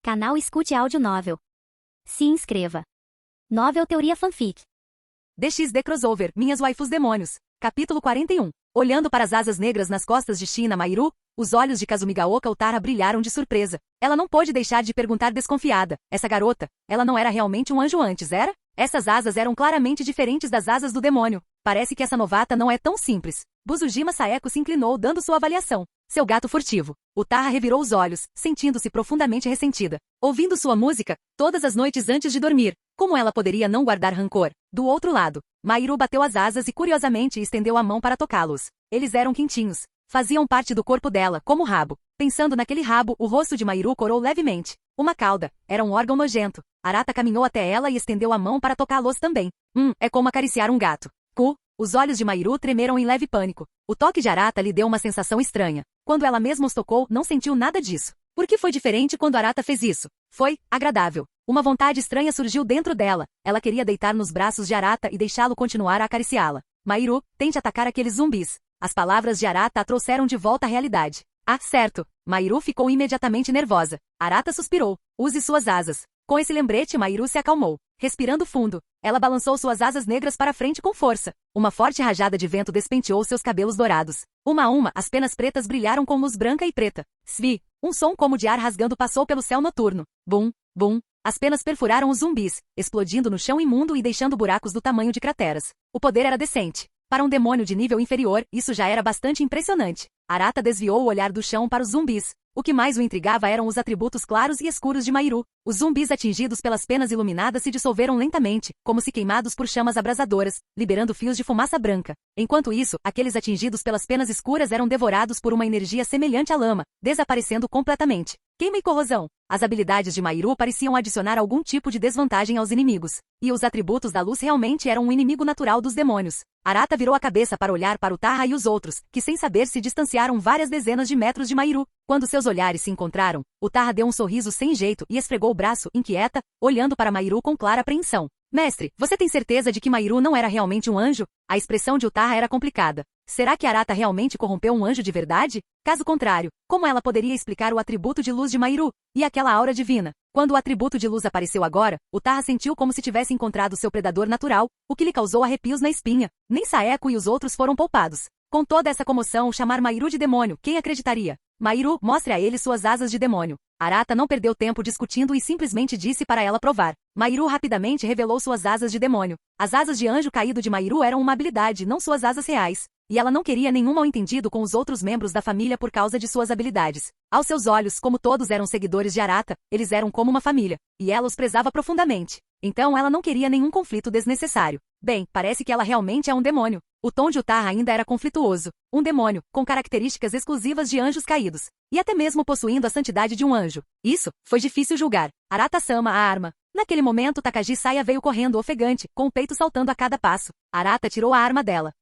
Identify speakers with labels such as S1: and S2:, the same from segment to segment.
S1: Canal Escute Áudio Novel. Se inscreva. Novel Teoria Fanfic.
S2: DXD Crossover, Minhas Waifus Demônios. Capítulo 41. Olhando para as asas negras nas costas de Shina Mahiru, os olhos de Kazumigaoka Utara brilharam de surpresa. Ela não pôde deixar de perguntar desconfiada. Essa garota, ela não era realmente um anjo antes, era? Essas asas eram claramente diferentes das asas do demônio. Parece que essa novata não é tão simples. Buzujima Saeko se inclinou dando sua avaliação. Seu gato furtivo. Utara revirou os olhos, sentindo-se profundamente ressentida. Ouvindo sua música, todas as noites antes de dormir. Como ela poderia não guardar rancor? Do outro lado, Mahiru bateu as asas e curiosamente estendeu a mão para tocá-los. Eles eram quentinhos. Faziam parte do corpo dela, como rabo. Pensando naquele rabo, o rosto de Mahiru corou levemente. Uma cauda. Era um órgão nojento. Arata caminhou até ela e estendeu a mão para tocá-los também. É como acariciar um gato. Os olhos de Mahiru tremeram em leve pânico. O toque de Arata lhe deu uma sensação estranha. Quando ela mesma os tocou, não sentiu nada disso. Por que foi diferente quando Arata fez isso? Foi agradável. Uma vontade estranha surgiu dentro dela. Ela queria deitar nos braços de Arata e deixá-lo continuar a acariciá-la. Mahiru, tente atacar aqueles zumbis. As palavras de Arata a trouxeram de volta à realidade. Ah, certo. Mahiru ficou imediatamente nervosa. Arata suspirou. Use suas asas. Com esse lembrete, Mahiru se acalmou. Respirando fundo, ela balançou suas asas negras para frente com força. Uma forte rajada de vento despenteou seus cabelos dourados. Uma a uma, as penas pretas brilharam com luz branca e preta. Svi! Um som como de ar rasgando passou pelo céu noturno. Bum, bum. As penas perfuraram os zumbis, explodindo no chão imundo e deixando buracos do tamanho de crateras. O poder era decente. Para um demônio de nível inferior, isso já era bastante impressionante. Arata desviou o olhar do chão para os zumbis. O que mais o intrigava eram os atributos claros e escuros de Mahiru. Os zumbis atingidos pelas penas iluminadas se dissolveram lentamente, como se queimados por chamas abrasadoras, liberando fios de fumaça branca. Enquanto isso, aqueles atingidos pelas penas escuras eram devorados por uma energia semelhante à lama, desaparecendo completamente. Queima e corrosão. As habilidades de Mahiru pareciam adicionar algum tipo de desvantagem aos inimigos. E os atributos da luz realmente eram um inimigo natural dos demônios. Arata virou a cabeça para olhar para Utara e os outros, que sem saber se distanciaram várias dezenas de metros de Mahiru. Quando seus olhares se encontraram, Utara deu um sorriso sem jeito e esfregou o braço, inquieta, olhando para Mahiru com clara apreensão. Mestre, você tem certeza de que Mahiru não era realmente um anjo? A expressão de Utara era complicada. Será que Arata realmente corrompeu um anjo de verdade? Caso contrário, como ela poderia explicar o atributo de luz de Mahiru? E aquela aura divina? Quando o atributo de luz apareceu agora, Utara sentiu como se tivesse encontrado seu predador natural, o que lhe causou arrepios na espinha. Nem Saeko e os outros foram poupados. Com toda essa comoção, chamar Mahiru de demônio, quem acreditaria? Mahiru, mostre a ele suas asas de demônio. Arata não perdeu tempo discutindo e simplesmente disse para ela provar. Mahiru rapidamente revelou suas asas de demônio. As asas de anjo caído de Mahiru eram uma habilidade, não suas asas reais. E ela não queria nenhum mal-entendido com os outros membros da família por causa de suas habilidades. Aos seus olhos, como todos eram seguidores de Arata, eles eram como uma família. E ela os prezava profundamente. Então ela não queria nenhum conflito desnecessário. Bem, parece que ela realmente é um demônio. O tom de Utara ainda era conflituoso. Um demônio, com características exclusivas de anjos caídos. E até mesmo possuindo a santidade de um anjo. Isso, foi difícil julgar. Arata-sama, a arma. Naquele momento Takagi Saya veio correndo ofegante, com o peito saltando a cada passo. Arata tirou a arma dela.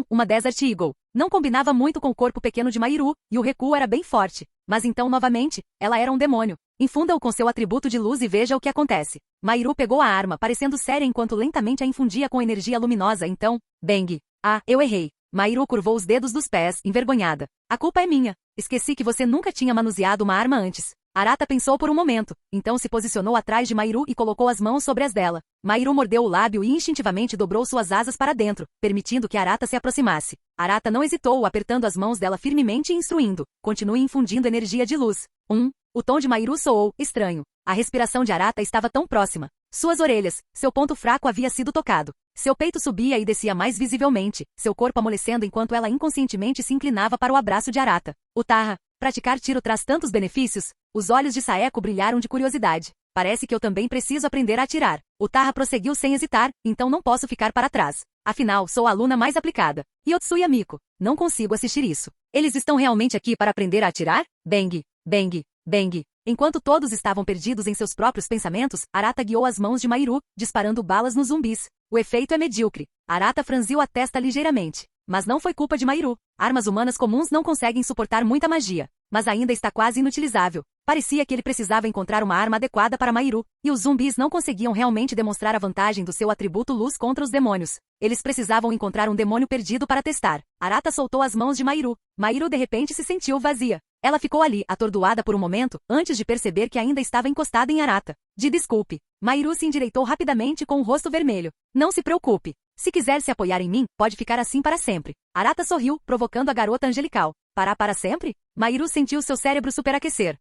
S2: Uma Desert Eagle. Não combinava muito com o corpo pequeno de Mahiru, e o recuo era bem forte. Mas então, novamente, ela era um demônio. Infunda-o com seu atributo de luz e veja o que acontece. Mahiru pegou a arma, parecendo séria enquanto lentamente a infundia com energia luminosa. Então, bang. Ah, eu errei. Mahiru curvou os dedos dos pés, envergonhada. A culpa é minha. Esqueci que você nunca tinha manuseado uma arma antes. Arata pensou por um momento, então se posicionou atrás de Mahiru e colocou as mãos sobre as dela. Mahiru mordeu o lábio e instintivamente dobrou suas asas para dentro, permitindo que Arata se aproximasse. Arata não hesitou, apertando as mãos dela firmemente e instruindo. Continue infundindo energia de luz. O tom de Mahiru soou estranho. A respiração de Arata estava tão próxima. Suas orelhas, seu ponto fraco havia sido tocado. Seu peito subia e descia mais visivelmente, seu corpo amolecendo enquanto ela inconscientemente se inclinava para o abraço de Arata. Utara, praticar tiro traz tantos benefícios? Os olhos de Saeko brilharam de curiosidade. Parece que eu também preciso aprender a atirar. Utara prosseguiu sem hesitar, então não posso ficar para trás. Afinal, sou a aluna mais aplicada. Yotsuya Miko. Não consigo assistir isso. Eles estão realmente aqui para aprender a atirar? Bang, bang, bang. Enquanto todos estavam perdidos em seus próprios pensamentos, Arata guiou as mãos de Mahiru, disparando balas nos zumbis. O efeito é medíocre. Arata franziu a testa ligeiramente. Mas não foi culpa de Mahiru. Armas humanas comuns não conseguem suportar muita magia. Mas ainda está quase inutilizável. Parecia que ele precisava encontrar uma arma adequada para Mahiru, e os zumbis não conseguiam realmente demonstrar a vantagem do seu atributo luz contra os demônios. Eles precisavam encontrar um demônio perdido para testar. Arata soltou as mãos de Mahiru. Mahiru de repente se sentiu vazia. Ela ficou ali, atordoada por um momento, antes de perceber que ainda estava encostada em Arata. Desculpe. Mairu se endireitou rapidamente com o rosto vermelho. Não se preocupe. Se quiser se apoiar em mim, pode ficar assim para sempre. Arata sorriu, provocando a garota angelical. Parar para sempre? Mairu sentiu seu cérebro superaquecer.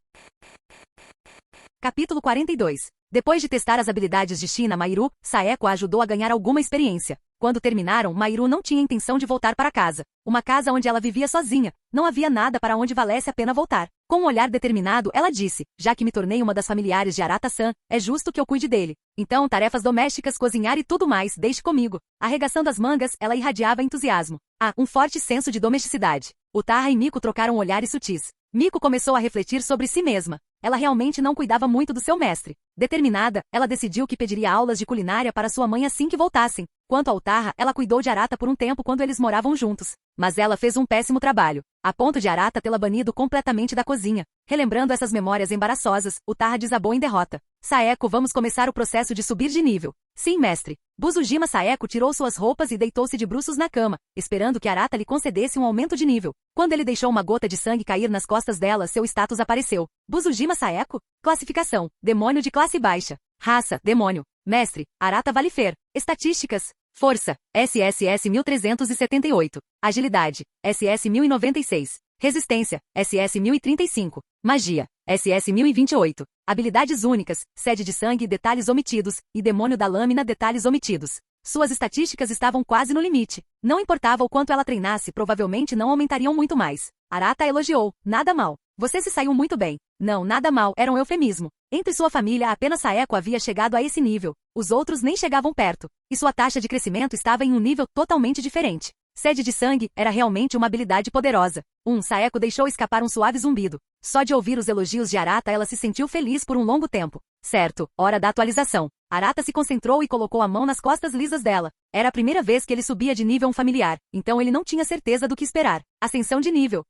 S2: Capítulo 42. Depois de testar as habilidades de China Mairu, Saeko a ajudou a ganhar alguma experiência. Quando terminaram, Mairu não tinha intenção de voltar para casa. Uma casa onde ela vivia sozinha. Não havia nada para onde valesse a pena voltar. Com um olhar determinado, ela disse, já que me tornei uma das familiares de Arata-san, é justo que eu cuide dele. Então, tarefas domésticas, cozinhar e tudo mais, deixe comigo. Arregaçando as mangas, ela irradiava entusiasmo. Um forte senso de domesticidade. Utaha e Miko trocaram olhares sutis. Miko começou a refletir sobre si mesma. Ela realmente não cuidava muito do seu mestre. Determinada, ela decidiu que pediria aulas de culinária para sua mãe assim que voltassem. Quanto a Utaha, ela cuidou de Arata por um tempo quando eles moravam juntos. Mas ela fez um péssimo trabalho, a ponto de Arata tê-la banido completamente da cozinha. Relembrando essas memórias embaraçosas, Utaha desabou em derrota. Saeko, vamos começar o processo de subir de nível. Sim, mestre. Buzujima Saeko tirou suas roupas e deitou-se de bruços na cama, esperando que Arata lhe concedesse um aumento de nível. Quando ele deixou uma gota de sangue cair nas costas dela, seu status apareceu. Buzujima Saeko? Classificação: demônio de classe baixa. Raça: demônio. Mestre: Arata Valifer. Estatísticas: força: SSS 1378. Agilidade: SS 1096. Resistência: SS 1035. Magia: SS 1028. Habilidades únicas: sede de sangue, detalhes omitidos, e demônio da lâmina, detalhes omitidos. Suas estatísticas estavam quase no limite. Não importava o quanto ela treinasse, provavelmente não aumentariam muito mais. Arata elogiou. Nada mal. Você se saiu muito bem. Não, nada mal, era um eufemismo. Entre sua família apenas Saeko havia chegado a esse nível. Os outros nem chegavam perto. E sua taxa de crescimento estava em um nível totalmente diferente. Sede de sangue era realmente uma habilidade poderosa. Saeko deixou escapar um suave zumbido. Só de ouvir os elogios de Arata ela se sentiu feliz por um longo tempo. Certo, hora da atualização. Arata se concentrou e colocou a mão nas costas lisas dela. Era a primeira vez que ele subia de nível familiar, então ele não tinha certeza do que esperar. Ascensão de nível.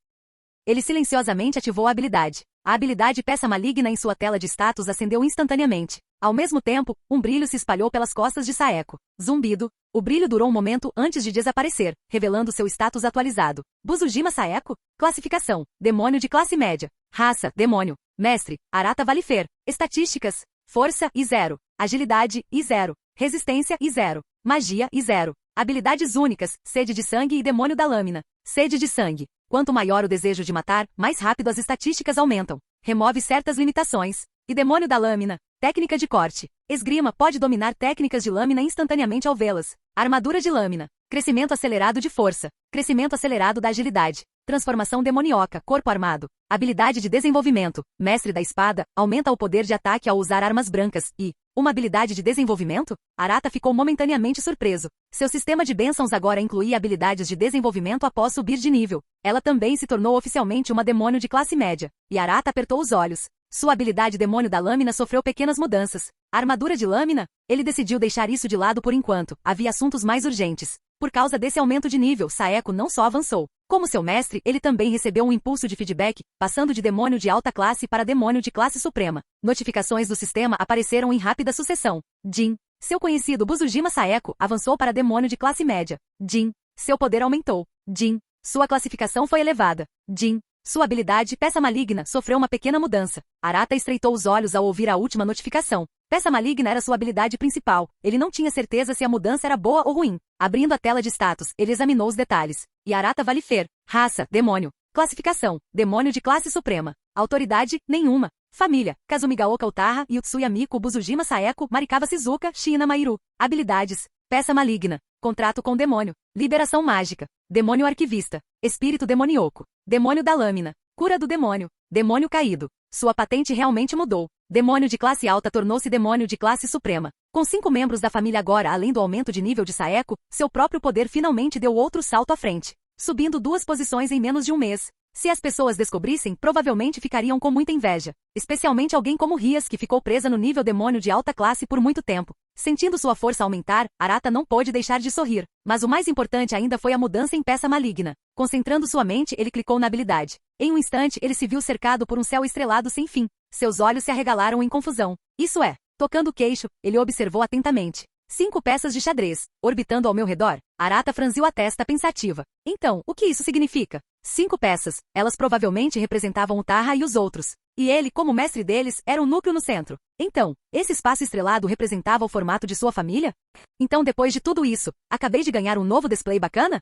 S2: Ele silenciosamente ativou a habilidade. A habilidade Peça Maligna em sua tela de status acendeu instantaneamente. Ao mesmo tempo, um brilho se espalhou pelas costas de Saeko. Zumbido. O brilho durou um momento antes de desaparecer, revelando seu status atualizado. Buzujima Saeko? Classificação: demônio de classe média. Raça: demônio. Mestre: Arata Valifer. Estatísticas: força: I0. Agilidade: I0. Resistência: I0. Magia: I0. Habilidades únicas: sede de sangue e demônio da lâmina. Sede de sangue. Quanto maior o desejo de matar, mais rápido as estatísticas aumentam. Remove certas limitações. E demônio da lâmina. Técnica de corte. Esgrima pode dominar técnicas de lâmina instantaneamente ao vê-las. Armadura de lâmina. Crescimento acelerado de força. Crescimento acelerado da agilidade. Transformação demoníaca, corpo armado. Habilidade de desenvolvimento. Mestre da espada, aumenta o poder de ataque ao usar armas brancas. E uma habilidade de desenvolvimento? Arata ficou momentaneamente surpreso. Seu sistema de bênçãos agora incluía habilidades de desenvolvimento após subir de nível. Ela também se tornou oficialmente uma demônio de classe média. E Arata apertou os olhos. Sua habilidade demônio da lâmina sofreu pequenas mudanças. Armadura de lâmina? Ele decidiu deixar isso de lado por enquanto. Havia assuntos mais urgentes. Por causa desse aumento de nível, Saeko não só avançou. Como seu mestre, ele também recebeu um impulso de feedback, passando de demônio de alta classe para demônio de classe suprema. Notificações do sistema apareceram em rápida sucessão. Jin. Seu conhecido Buzujima Saeko avançou para demônio de classe média. Jin. Seu poder aumentou. Jin. Sua classificação foi elevada. Jin. Sua habilidade Peça Maligna sofreu uma pequena mudança. Arata estreitou os olhos ao ouvir a última notificação. Peça Maligna era sua habilidade principal. Ele não tinha certeza se a mudança era boa ou ruim. Abrindo a tela de status, ele examinou os detalhes. E Arata Valifer. Raça: demônio. Classificação: demônio de classe suprema. Autoridade: nenhuma. Família: Kazumigaoka Utaha, Yutsuya Miko, Buzujima Saeko, Marikawa Shizuka, China Mairu. Habilidades: Peça Maligna. Contrato com demônio. Liberação mágica. Demônio arquivista. Espírito demoníaco. Demônio da lâmina. Cura do demônio. Demônio caído. Sua patente realmente mudou. Demônio de classe alta tornou-se demônio de classe suprema. Com 5 membros da família agora além do aumento de nível de Saeko, seu próprio poder finalmente deu outro salto à frente. Subindo 2 posições em menos de um mês. Se as pessoas descobrissem, provavelmente ficariam com muita inveja. Especialmente alguém como Rias, que ficou presa no nível demônio de alta classe por muito tempo. Sentindo sua força aumentar, Arata não pôde deixar de sorrir. Mas o mais importante ainda foi a mudança em Peça Maligna. Concentrando sua mente, ele clicou na habilidade. Em um instante, ele se viu cercado por um céu estrelado sem fim. Seus olhos se arregalaram em confusão. Isso é. Tocando o queixo, ele observou atentamente. 5 peças de xadrez, orbitando ao meu redor. Arata franziu a testa pensativa. Então, o que isso significa? 5 peças. Elas provavelmente representavam o Tarra e os outros. E ele, como mestre deles, era o núcleo no centro. Então, esse espaço estrelado representava o formato de sua família? Então, depois de tudo isso, acabei de ganhar um novo display bacana?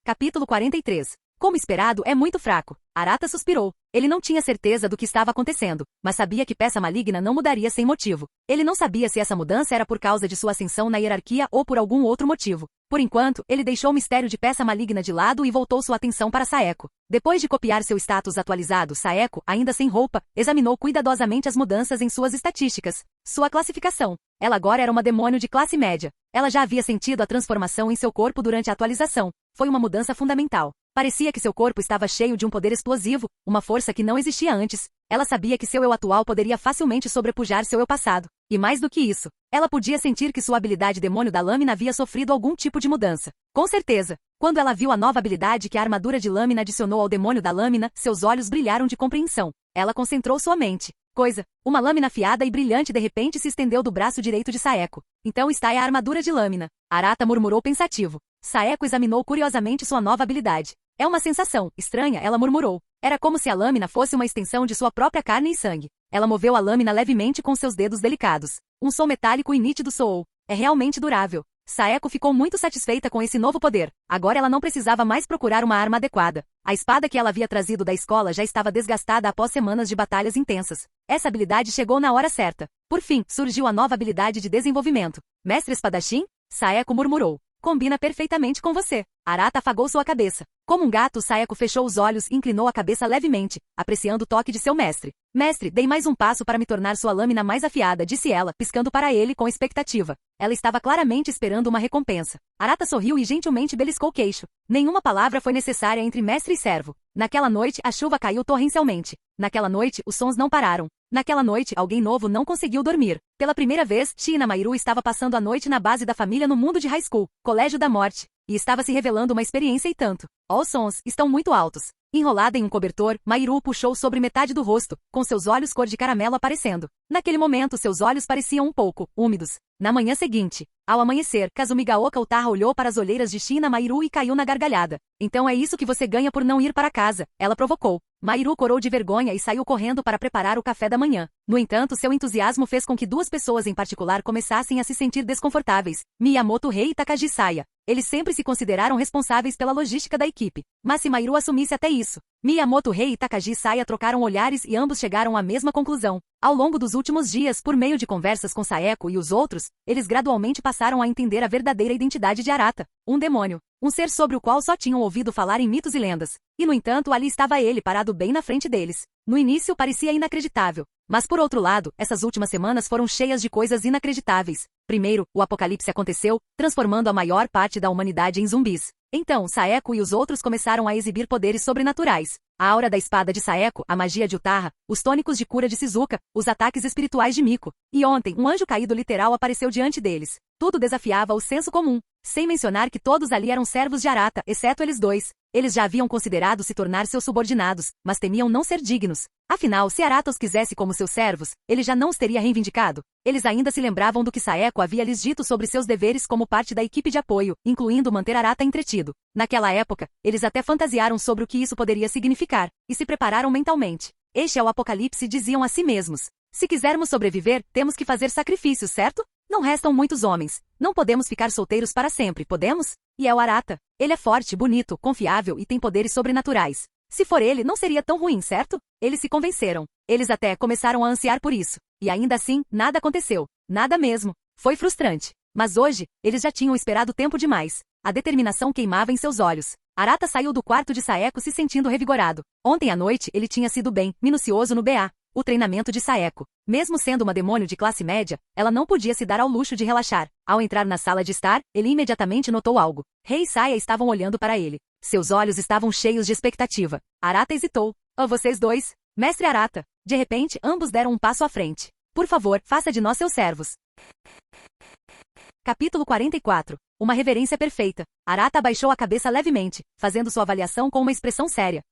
S2: Capítulo 43. Como esperado, é muito fraco. Arata suspirou. Ele não tinha certeza do que estava acontecendo, mas sabia que peça maligna não mudaria sem motivo. Ele não sabia se essa mudança era por causa de sua ascensão na hierarquia ou por algum outro motivo. Por enquanto, ele deixou o mistério de peça maligna de lado e voltou sua atenção para Saeko. Depois de copiar seu status atualizado, Saeko, ainda sem roupa, examinou cuidadosamente as mudanças em suas estatísticas. Sua classificação. Ela agora era uma demônio de classe média. Ela já havia sentido a transformação em seu corpo durante a atualização. Foi uma mudança fundamental. Parecia que seu corpo estava cheio de um poder explosivo, uma força que não existia antes. Ela sabia que seu eu atual poderia facilmente sobrepujar seu eu passado. E mais do que isso, ela podia sentir que sua habilidade demônio da lâmina havia sofrido algum tipo de mudança. Com certeza. Quando ela viu a nova habilidade que a armadura de lâmina adicionou ao demônio da lâmina, seus olhos brilharam de compreensão. Ela concentrou sua mente. Uma lâmina afiada e brilhante de repente se estendeu do braço direito de Saeko. Então está a armadura de lâmina. Arata murmurou pensativo. Saeko examinou curiosamente sua nova habilidade. É uma sensação estranha, ela murmurou. Era como se a lâmina fosse uma extensão de sua própria carne e sangue. Ela moveu a lâmina levemente com seus dedos delicados. Um som metálico e nítido soou. É realmente durável. Saeko ficou muito satisfeita com esse novo poder. Agora ela não precisava mais procurar uma arma adequada. A espada que ela havia trazido da escola já estava desgastada após semanas de batalhas intensas. Essa habilidade chegou na hora certa. Por fim, surgiu a nova habilidade de desenvolvimento. Mestre espadachim? Saeko murmurou. Combina perfeitamente com você. Arata afagou sua cabeça. Como um gato, Saeko fechou os olhos e inclinou a cabeça levemente, apreciando o toque de seu mestre. Mestre, dei mais um passo para me tornar sua lâmina mais afiada, disse ela, piscando para ele com expectativa. Ela estava claramente esperando uma recompensa. Arata sorriu e gentilmente beliscou o queixo. Nenhuma palavra foi necessária entre mestre e servo. Naquela noite, a chuva caiu torrencialmente. Naquela noite, os sons não pararam. Naquela noite, alguém novo não conseguiu dormir. Pela primeira vez, China Mairu estava passando a noite na base da família no mundo de high school, Colégio da Morte, e estava se revelando uma experiência e tanto. Os sons estão muito altos. Enrolada em um cobertor, Mairu puxou sobre metade do rosto, com seus olhos cor de caramelo aparecendo. Naquele momento, seus olhos pareciam um pouco úmidos. Na manhã seguinte, ao amanhecer, Kazumigaoka Utaha olhou para as olheiras de China Mairu e caiu na gargalhada. Então é isso que você ganha por não ir para casa, ela provocou. Mairu corou de vergonha e saiu correndo para preparar o café da manhã. No entanto, seu entusiasmo fez com que duas pessoas em particular começassem a se sentir desconfortáveis, Miyamoto Rei e Takagi Saya. Eles sempre se consideraram responsáveis pela logística da equipe. Mas se Mairu assumisse até isso, Miyamoto Rei e Takagi Saya trocaram olhares e ambos chegaram à mesma conclusão. Ao longo dos últimos dias, por meio de conversas com Saeko e os outros, eles gradualmente passaram a entender a verdadeira identidade de Arata. Um demônio. Um ser sobre o qual só tinham ouvido falar em mitos e lendas. E no entanto, ali estava ele parado bem na frente deles. No início parecia inacreditável. Mas por outro lado, essas últimas semanas foram cheias de coisas inacreditáveis. Primeiro, o apocalipse aconteceu, transformando a maior parte da humanidade em zumbis. Então, Saeko e os outros começaram a exibir poderes sobrenaturais. A aura da espada de Saeko, a magia de Utaha, os tônicos de cura de Shizuka, os ataques espirituais de Miko. E ontem, um anjo caído literal apareceu diante deles. Tudo desafiava o senso comum. Sem mencionar que todos ali eram servos de Arata, exceto eles dois. Eles já haviam considerado se tornar seus subordinados, mas temiam não ser dignos. Afinal, se Arata os quisesse como seus servos, ele já não os teria reivindicado. Eles ainda se lembravam do que Saeko havia lhes dito sobre seus deveres como parte da equipe de apoio, incluindo manter Arata entretido. Naquela época, eles até fantasiaram sobre o que isso poderia significar, e se prepararam mentalmente. Este é o apocalipse, diziam a si mesmos. Se quisermos sobreviver, temos que fazer sacrifícios, certo? Não restam muitos homens. Não podemos ficar solteiros para sempre, podemos? E é o Arata. Ele é forte, bonito, confiável e tem poderes sobrenaturais. Se for ele, não seria tão ruim, certo? Eles se convenceram. Eles até começaram a ansiar por isso. E ainda assim, nada aconteceu. Nada mesmo. Foi frustrante. Mas hoje, eles já tinham esperado tempo demais. A determinação queimava em seus olhos. Arata saiu do quarto de Saeko se sentindo revigorado. Ontem à noite, ele tinha sido bem minucioso no BA. O treinamento de Saeko. Mesmo sendo uma demônio de classe média, ela não podia se dar ao luxo de relaxar. Ao entrar na sala de estar, ele imediatamente notou algo. Rei e Saya estavam olhando para ele. Seus olhos estavam cheios de expectativa. Arata hesitou. Oh, vocês dois? Mestre Arata. De repente, ambos deram um passo à frente. Por favor, faça de nós seus servos. Capítulo 44. Uma reverência perfeita. Arata abaixou a cabeça levemente, fazendo sua avaliação com uma expressão séria.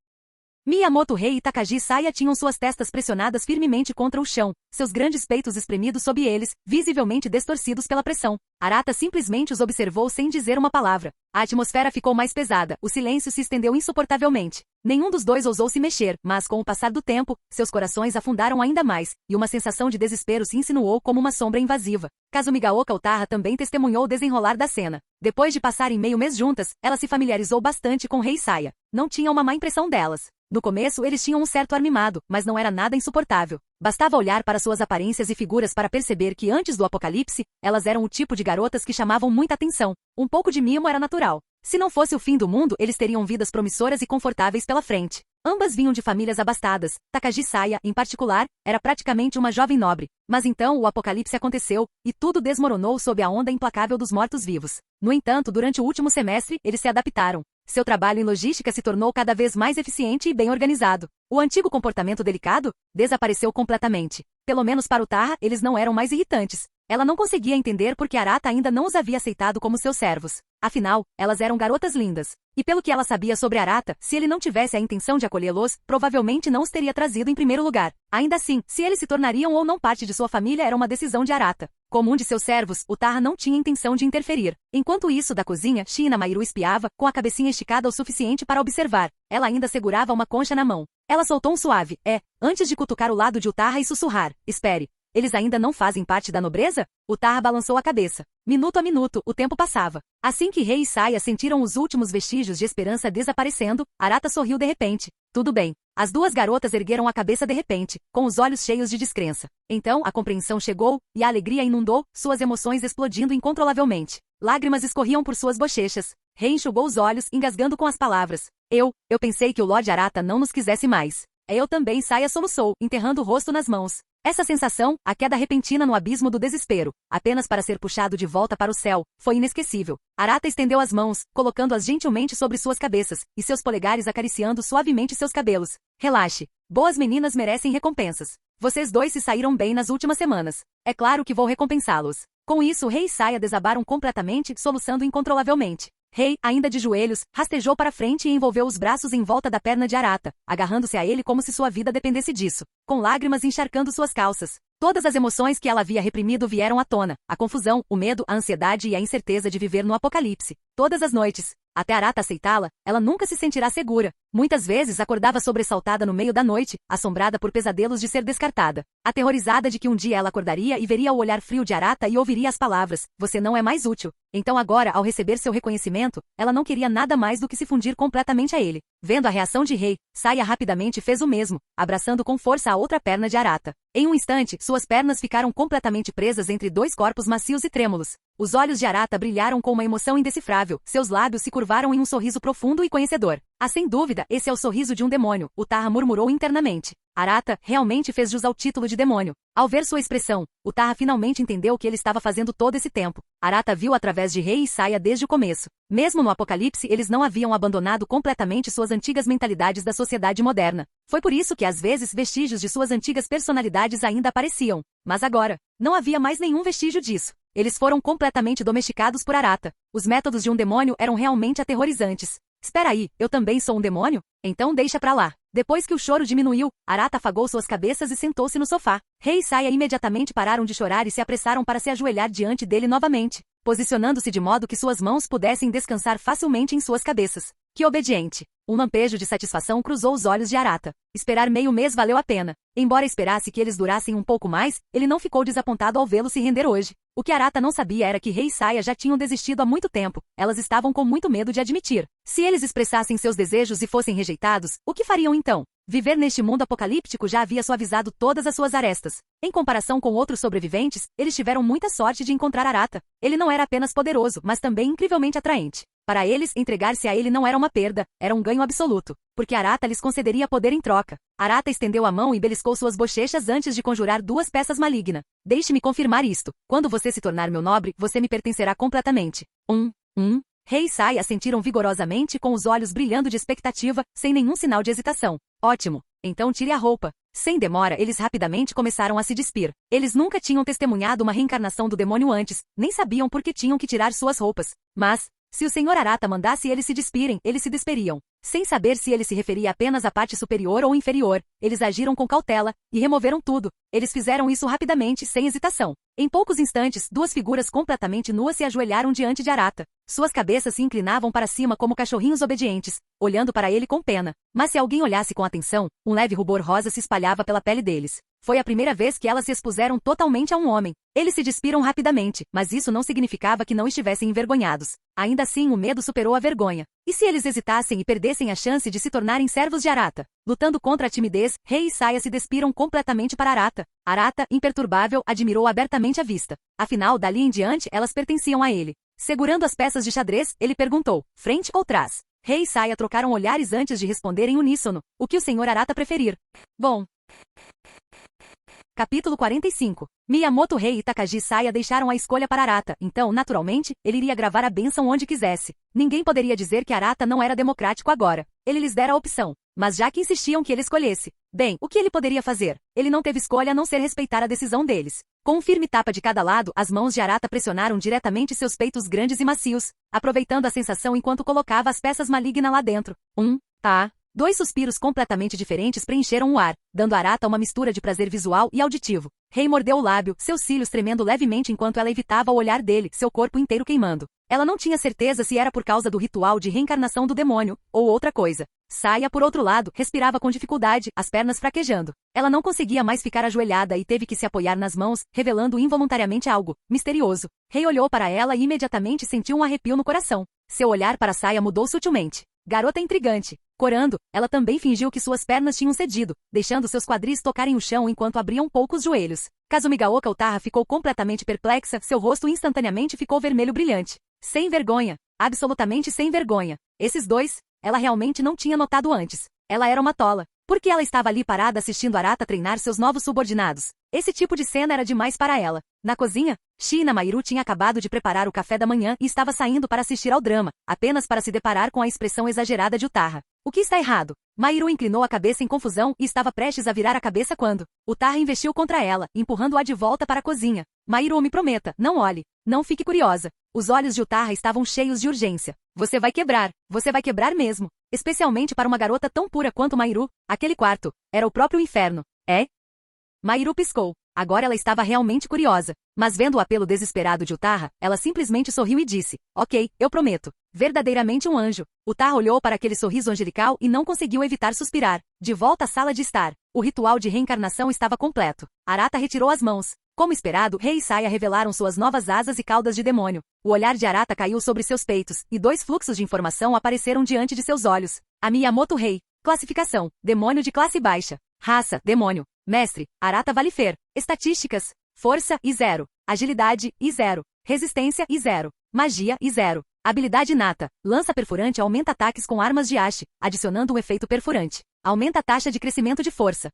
S2: Miyamoto Rei e Takagi Saya tinham suas testas pressionadas firmemente contra o chão, seus grandes peitos espremidos sob eles, visivelmente distorcidos pela pressão. Arata simplesmente os observou sem dizer uma palavra. A atmosfera ficou mais pesada, o silêncio se estendeu insuportavelmente. Nenhum dos dois ousou se mexer, mas com o passar do tempo, seus corações afundaram ainda mais, e uma sensação de desespero se insinuou como uma sombra invasiva. Kazumigaoka Utaha também testemunhou o desenrolar da cena. Depois de passarem meio mês juntas, ela se familiarizou bastante com Rei Saya. Não tinha uma má impressão delas. No começo eles tinham um certo armimado, mas não era nada insuportável. Bastava olhar para suas aparências e figuras para perceber que antes do apocalipse, elas eram o tipo de garotas que chamavam muita atenção. Um pouco de mimo era natural. Se não fosse o fim do mundo, eles teriam vidas promissoras e confortáveis pela frente. Ambas vinham de famílias abastadas. Takagi Saya, em particular, era praticamente uma jovem nobre. Mas então o apocalipse aconteceu, e tudo desmoronou sob a onda implacável dos mortos-vivos. No entanto, durante o último semestre, eles se adaptaram. Seu trabalho em logística se tornou cada vez mais eficiente e bem organizado. O antigo comportamento delicado desapareceu completamente. Pelo menos para Utaha, eles não eram mais irritantes. Ela não conseguia entender por que Arata ainda não os havia aceitado como seus servos. Afinal, elas eram garotas lindas. E pelo que ela sabia sobre Arata, se ele não tivesse a intenção de acolhê-los, provavelmente não os teria trazido em primeiro lugar. Ainda assim, se eles se tornariam ou não parte de sua família era uma decisão de Arata. Como um de seus servos, Utaha não tinha intenção de interferir. Enquanto isso, da cozinha, Shina Mairo espiava, com a cabecinha esticada o suficiente para observar. Ela ainda segurava uma concha na mão. Ela soltou um suave antes de cutucar o lado de Utaha e sussurrar: espere. Eles ainda não fazem parte da nobreza? Utaha balançou a cabeça. Minuto a minuto, o tempo passava. Assim que Rei e Saya sentiram os últimos vestígios de esperança desaparecendo, Arata sorriu de repente. Tudo bem. As duas garotas ergueram a cabeça de repente, com os olhos cheios de descrença. Então, a compreensão chegou, e a alegria inundou, suas emoções explodindo incontrolavelmente. Lágrimas escorriam por suas bochechas. Rei enxugou os olhos, engasgando com as palavras. Eu pensei que o Lord Arata não nos quisesse mais. Eu também, Saya soluçou, enterrando o rosto nas mãos. Essa sensação, a queda repentina no abismo do desespero, apenas para ser puxado de volta para o céu, foi inesquecível. Arata estendeu as mãos, colocando-as gentilmente sobre suas cabeças, e seus polegares acariciando suavemente seus cabelos. Relaxe. Boas meninas merecem recompensas. Vocês dois se saíram bem nas últimas semanas. É claro que vou recompensá-los. Com isso, Rei e Saya desabaram completamente, soluçando incontrolavelmente. Rei, ainda de joelhos, rastejou para frente e envolveu os braços em volta da perna de Arata, agarrando-se a ele como se sua vida dependesse disso, com lágrimas encharcando suas calças. Todas as emoções que ela havia reprimido vieram à tona, a confusão, o medo, a ansiedade e a incerteza de viver no apocalipse. Todas as noites, até Arata aceitá-la, ela nunca se sentirá segura. Muitas vezes acordava sobressaltada no meio da noite, assombrada por pesadelos de ser descartada. Aterrorizada de que um dia ela acordaria e veria o olhar frio de Arata e ouviria as palavras: você não é mais útil. Então agora, ao receber seu reconhecimento, ela não queria nada mais do que se fundir completamente a ele. Vendo a reação de Rei, Saya rapidamente fez o mesmo, abraçando com força a outra perna de Arata. Em um instante, suas pernas ficaram completamente presas entre dois corpos macios e trêmulos. Os olhos de Arata brilharam com uma emoção indecifrável, seus lábios se curvaram em um sorriso profundo e conhecedor. Ah, sem dúvida, esse é o sorriso de um demônio, Utaha murmurou internamente. Arata realmente fez jus ao título de demônio. Ao ver sua expressão, Utaha finalmente entendeu o que ele estava fazendo todo esse tempo. Arata viu através de Rei e Saya desde o começo. Mesmo no apocalipse, eles não haviam abandonado completamente suas antigas mentalidades da sociedade moderna. Foi por isso que às vezes vestígios de suas antigas personalidades ainda apareciam. Mas agora, não havia mais nenhum vestígio disso. Eles foram completamente domesticados por Arata. Os métodos de um demônio eram realmente aterrorizantes. Espera aí, eu também sou um demônio? Então deixa pra lá. Depois que o choro diminuiu, Arata afagou suas cabeças e sentou-se no sofá. Rei e Saya imediatamente pararam de chorar e se apressaram para se ajoelhar diante dele novamente, posicionando-se de modo que suas mãos pudessem descansar facilmente em suas cabeças. Que obediente! Um lampejo de satisfação cruzou os olhos de Arata. Esperar meio mês valeu a pena. Embora esperasse que eles durassem um pouco mais, ele não ficou desapontado ao vê-lo se render hoje. O que Arata não sabia era que Rei e Saya já tinham desistido há muito tempo. Elas estavam com muito medo de admitir. Se eles expressassem seus desejos e fossem rejeitados, o que fariam então? Viver neste mundo apocalíptico já havia suavizado todas as suas arestas. Em comparação com outros sobreviventes, eles tiveram muita sorte de encontrar Arata. Ele não era apenas poderoso, mas também incrivelmente atraente. Para eles, entregar-se a ele não era uma perda, era um ganho absoluto, porque Arata lhes concederia poder em troca. Arata estendeu a mão e beliscou suas bochechas antes de conjurar duas peças maligna. Deixe-me confirmar isto. Quando você se tornar meu nobre, você me pertencerá completamente. Rei e Saya assentiram vigorosamente com os olhos brilhando de expectativa, sem nenhum sinal de hesitação. Ótimo. Então tire a roupa. Sem demora, eles rapidamente começaram a se despir. Eles nunca tinham testemunhado uma reencarnação do demônio antes, nem sabiam por que tinham que tirar suas roupas. Mas, se o Sr. Arata mandasse eles se despirem, eles se desperiam. Sem saber se ele se referia apenas à parte superior ou inferior, eles agiram com cautela e removeram tudo. Eles fizeram isso rapidamente, sem hesitação. Em poucos instantes, duas figuras completamente nuas se ajoelharam diante de Arata. Suas cabeças se inclinavam para cima como cachorrinhos obedientes, olhando para ele com pena. Mas se alguém olhasse com atenção, um leve rubor rosa se espalhava pela pele deles. Foi a primeira vez que elas se expuseram totalmente a um homem. Eles se despiram rapidamente, mas isso não significava que não estivessem envergonhados. Ainda assim, o medo superou a vergonha. E se eles hesitassem e perdessem a chance de se tornarem servos de Arata? Lutando contra a timidez, Rei e Saia se despiram completamente para Arata. Arata, imperturbável, admirou abertamente a vista. Afinal, dali em diante, elas pertenciam a ele. Segurando as peças de xadrez, ele perguntou, frente ou trás? Rei e Saia trocaram olhares antes de responder em uníssono. O que o senhor Arata preferir? Bom. Capítulo 45. Miyamoto Rei e Takagi Saya deixaram a escolha para Arata, então, naturalmente, ele iria gravar a bênção onde quisesse. Ninguém poderia dizer que Arata não era democrático agora. Ele lhes dera a opção. Mas já que insistiam que ele escolhesse, bem, o que ele poderia fazer? Ele não teve escolha a não ser respeitar a decisão deles. Com um firme tapa de cada lado, as mãos de Arata pressionaram diretamente seus peitos grandes e macios, aproveitando a sensação enquanto colocava as peças malignas lá dentro. Dois suspiros completamente diferentes preencheram o ar, dando a Arata uma mistura de prazer visual e auditivo. Rei mordeu o lábio, seus cílios tremendo levemente enquanto ela evitava o olhar dele, seu corpo inteiro queimando. Ela não tinha certeza se era por causa do ritual de reencarnação do demônio, ou outra coisa. Saia, por outro lado, respirava com dificuldade, as pernas fraquejando. Ela não conseguia mais ficar ajoelhada e teve que se apoiar nas mãos, revelando involuntariamente algo misterioso. Rei olhou para ela e imediatamente sentiu um arrepio no coração. Seu olhar para Saia mudou sutilmente. Garota intrigante. Corando, ela também fingiu que suas pernas tinham cedido, deixando seus quadris tocarem o chão enquanto abriam um pouco os joelhos. Kazumigaoka Utaha ficou completamente perplexa, seu rosto instantaneamente ficou vermelho brilhante. Sem vergonha. Absolutamente sem vergonha. Esses dois, ela realmente não tinha notado antes. Ela era uma tola. Por que ela estava ali parada assistindo Arata treinar seus novos subordinados? Esse tipo de cena era demais para ela. Na cozinha, Shina Mairu tinha acabado de preparar o café da manhã e estava saindo para assistir ao drama, apenas para se deparar com a expressão exagerada de Utaha. O que está errado? Mairu inclinou a cabeça em confusão e estava prestes a virar a cabeça quando Utaha investiu contra ela, empurrando-a de volta para a cozinha. Mairu, me prometa, não olhe. Não fique curiosa. Os olhos de Utaha estavam cheios de urgência. Você vai quebrar mesmo. Especialmente para uma garota tão pura quanto Mairu. Aquele quarto era o próprio inferno. É? Mairu piscou. Agora ela estava realmente curiosa. Mas vendo o apelo desesperado de Utaha, ela simplesmente sorriu e disse, ok, eu prometo. Verdadeiramente um anjo. Utaha olhou para aquele sorriso angelical e não conseguiu evitar suspirar. De volta à sala de estar. O ritual de reencarnação estava completo. Arata retirou as mãos. Como esperado, Rei e Saia revelaram suas novas asas e caudas de demônio. O olhar de Arata caiu sobre seus peitos, e dois fluxos de informação apareceram diante de seus olhos. A Miyamoto Rei. Classificação. Demônio de classe baixa. Raça. Demônio. Mestre. Arata Valifer. Estatísticas. Força, I0. Agilidade, I0. Resistência, I0. Magia, I0. Habilidade inata. Lança perfurante aumenta ataques com armas de haste, adicionando um efeito perfurante. Aumenta a taxa de crescimento de força.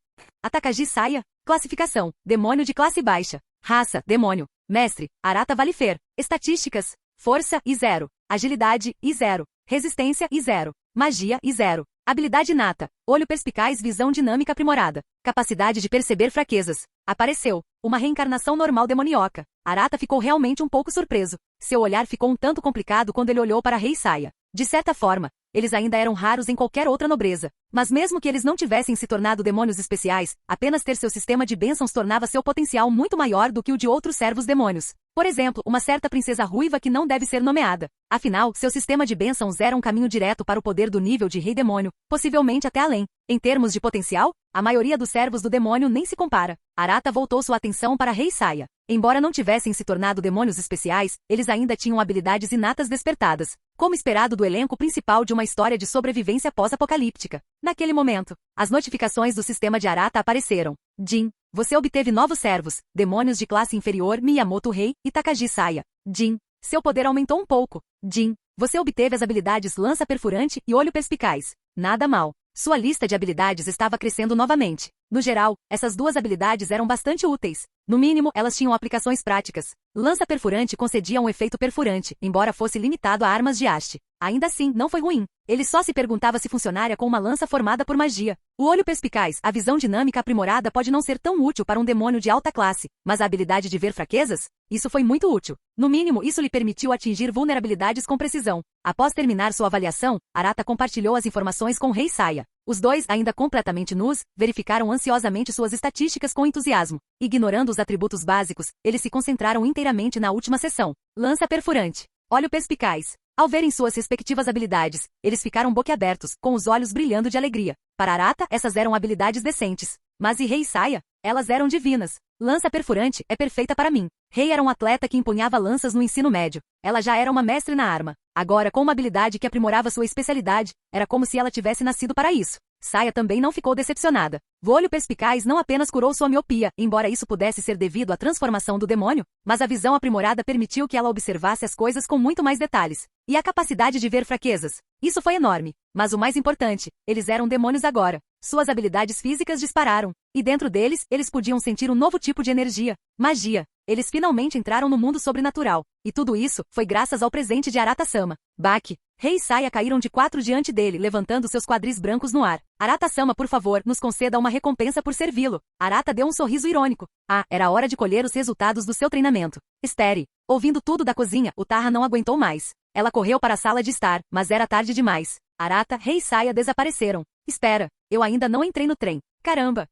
S2: Takagi Saya. Classificação. Demônio de classe baixa. Raça. Demônio. Mestre. Arata Valifer. Estatísticas. Força, I0. Agilidade, I0. Resistência, I0. Magia, I0. Habilidade inata. Olho perspicaz, visão dinâmica aprimorada. Capacidade de perceber fraquezas. Apareceu. Uma reencarnação normal demoníaca. Arata ficou realmente um pouco surpreso. Seu olhar ficou um tanto complicado quando ele olhou para Rei Saia. De certa forma, eles ainda eram raros em qualquer outra nobreza. Mas mesmo que eles não tivessem se tornado demônios especiais, apenas ter seu sistema de bênçãos tornava seu potencial muito maior do que o de outros servos demônios. Por exemplo, uma certa princesa ruiva que não deve ser nomeada. Afinal, seu sistema de bênçãos era um caminho direto para o poder do nível de rei demônio, possivelmente até além. Em termos de potencial, a maioria dos servos do demônio nem se compara. Arata voltou sua atenção para Rei Saia. Embora não tivessem se tornado demônios especiais, eles ainda tinham habilidades inatas despertadas, como esperado do elenco principal de uma história de sobrevivência pós-apocalíptica. Naquele momento, as notificações do sistema de Arata apareceram. Jin, você obteve novos servos, demônios de classe inferior Miyamoto Rei e Takagi Saya. Jin, seu poder aumentou um pouco. Jin, você obteve as habilidades lança perfurante e olho perspicaz. Nada mal. Sua lista de habilidades estava crescendo novamente. No geral, essas duas habilidades eram bastante úteis. No mínimo, elas tinham aplicações práticas. Lança perfurante concedia um efeito perfurante, embora fosse limitado a armas de haste. Ainda assim, não foi ruim. Ele só se perguntava se funcionaria com uma lança formada por magia. O olho perspicaz, a visão dinâmica aprimorada pode não ser tão útil para um demônio de alta classe, mas a habilidade de ver fraquezas? Isso foi muito útil. No mínimo, isso lhe permitiu atingir vulnerabilidades com precisão. Após terminar sua avaliação, Arata compartilhou as informações com o Rei Saia. Os dois, ainda completamente nus, verificaram ansiosamente suas estatísticas com entusiasmo. Ignorando os atributos básicos, eles se concentraram inteiramente na última seção. Lança perfurante. Olho perspicaz. Ao verem suas respectivas habilidades, eles ficaram boquiabertos, com os olhos brilhando de alegria. Para Arata, essas eram habilidades decentes. Mas e Rei Saia? Elas eram divinas. Lança perfurante é perfeita para mim. Rei era um atleta que empunhava lanças no ensino médio. Ela já era uma mestre na arma. Agora, com uma habilidade que aprimorava sua especialidade, era como se ela tivesse nascido para isso. Saia também não ficou decepcionada. O olho perspicaz não apenas curou sua miopia, embora isso pudesse ser devido à transformação do demônio, mas a visão aprimorada permitiu que ela observasse as coisas com muito mais detalhes. E a capacidade de ver fraquezas. Isso foi enorme. Mas o mais importante, eles eram demônios agora. Suas habilidades físicas dispararam. E dentro deles, eles podiam sentir um novo tipo de energia. Magia. Eles finalmente entraram no mundo sobrenatural. E tudo isso foi graças ao presente de Arata-sama. Baki, Rei e Saia caíram de 4 diante dele, levantando seus quadris brancos no ar. Arata-sama, por favor, nos conceda uma recompensa por servi-lo. Arata deu um sorriso irônico. Ah, era hora de colher os resultados do seu treinamento. Estere. Ouvindo tudo da cozinha, Utaha não aguentou mais. Ela correu para a sala de estar, mas era tarde demais. Arata, Rei e Saia desapareceram. Espera, eu ainda não entrei no trem. Caramba!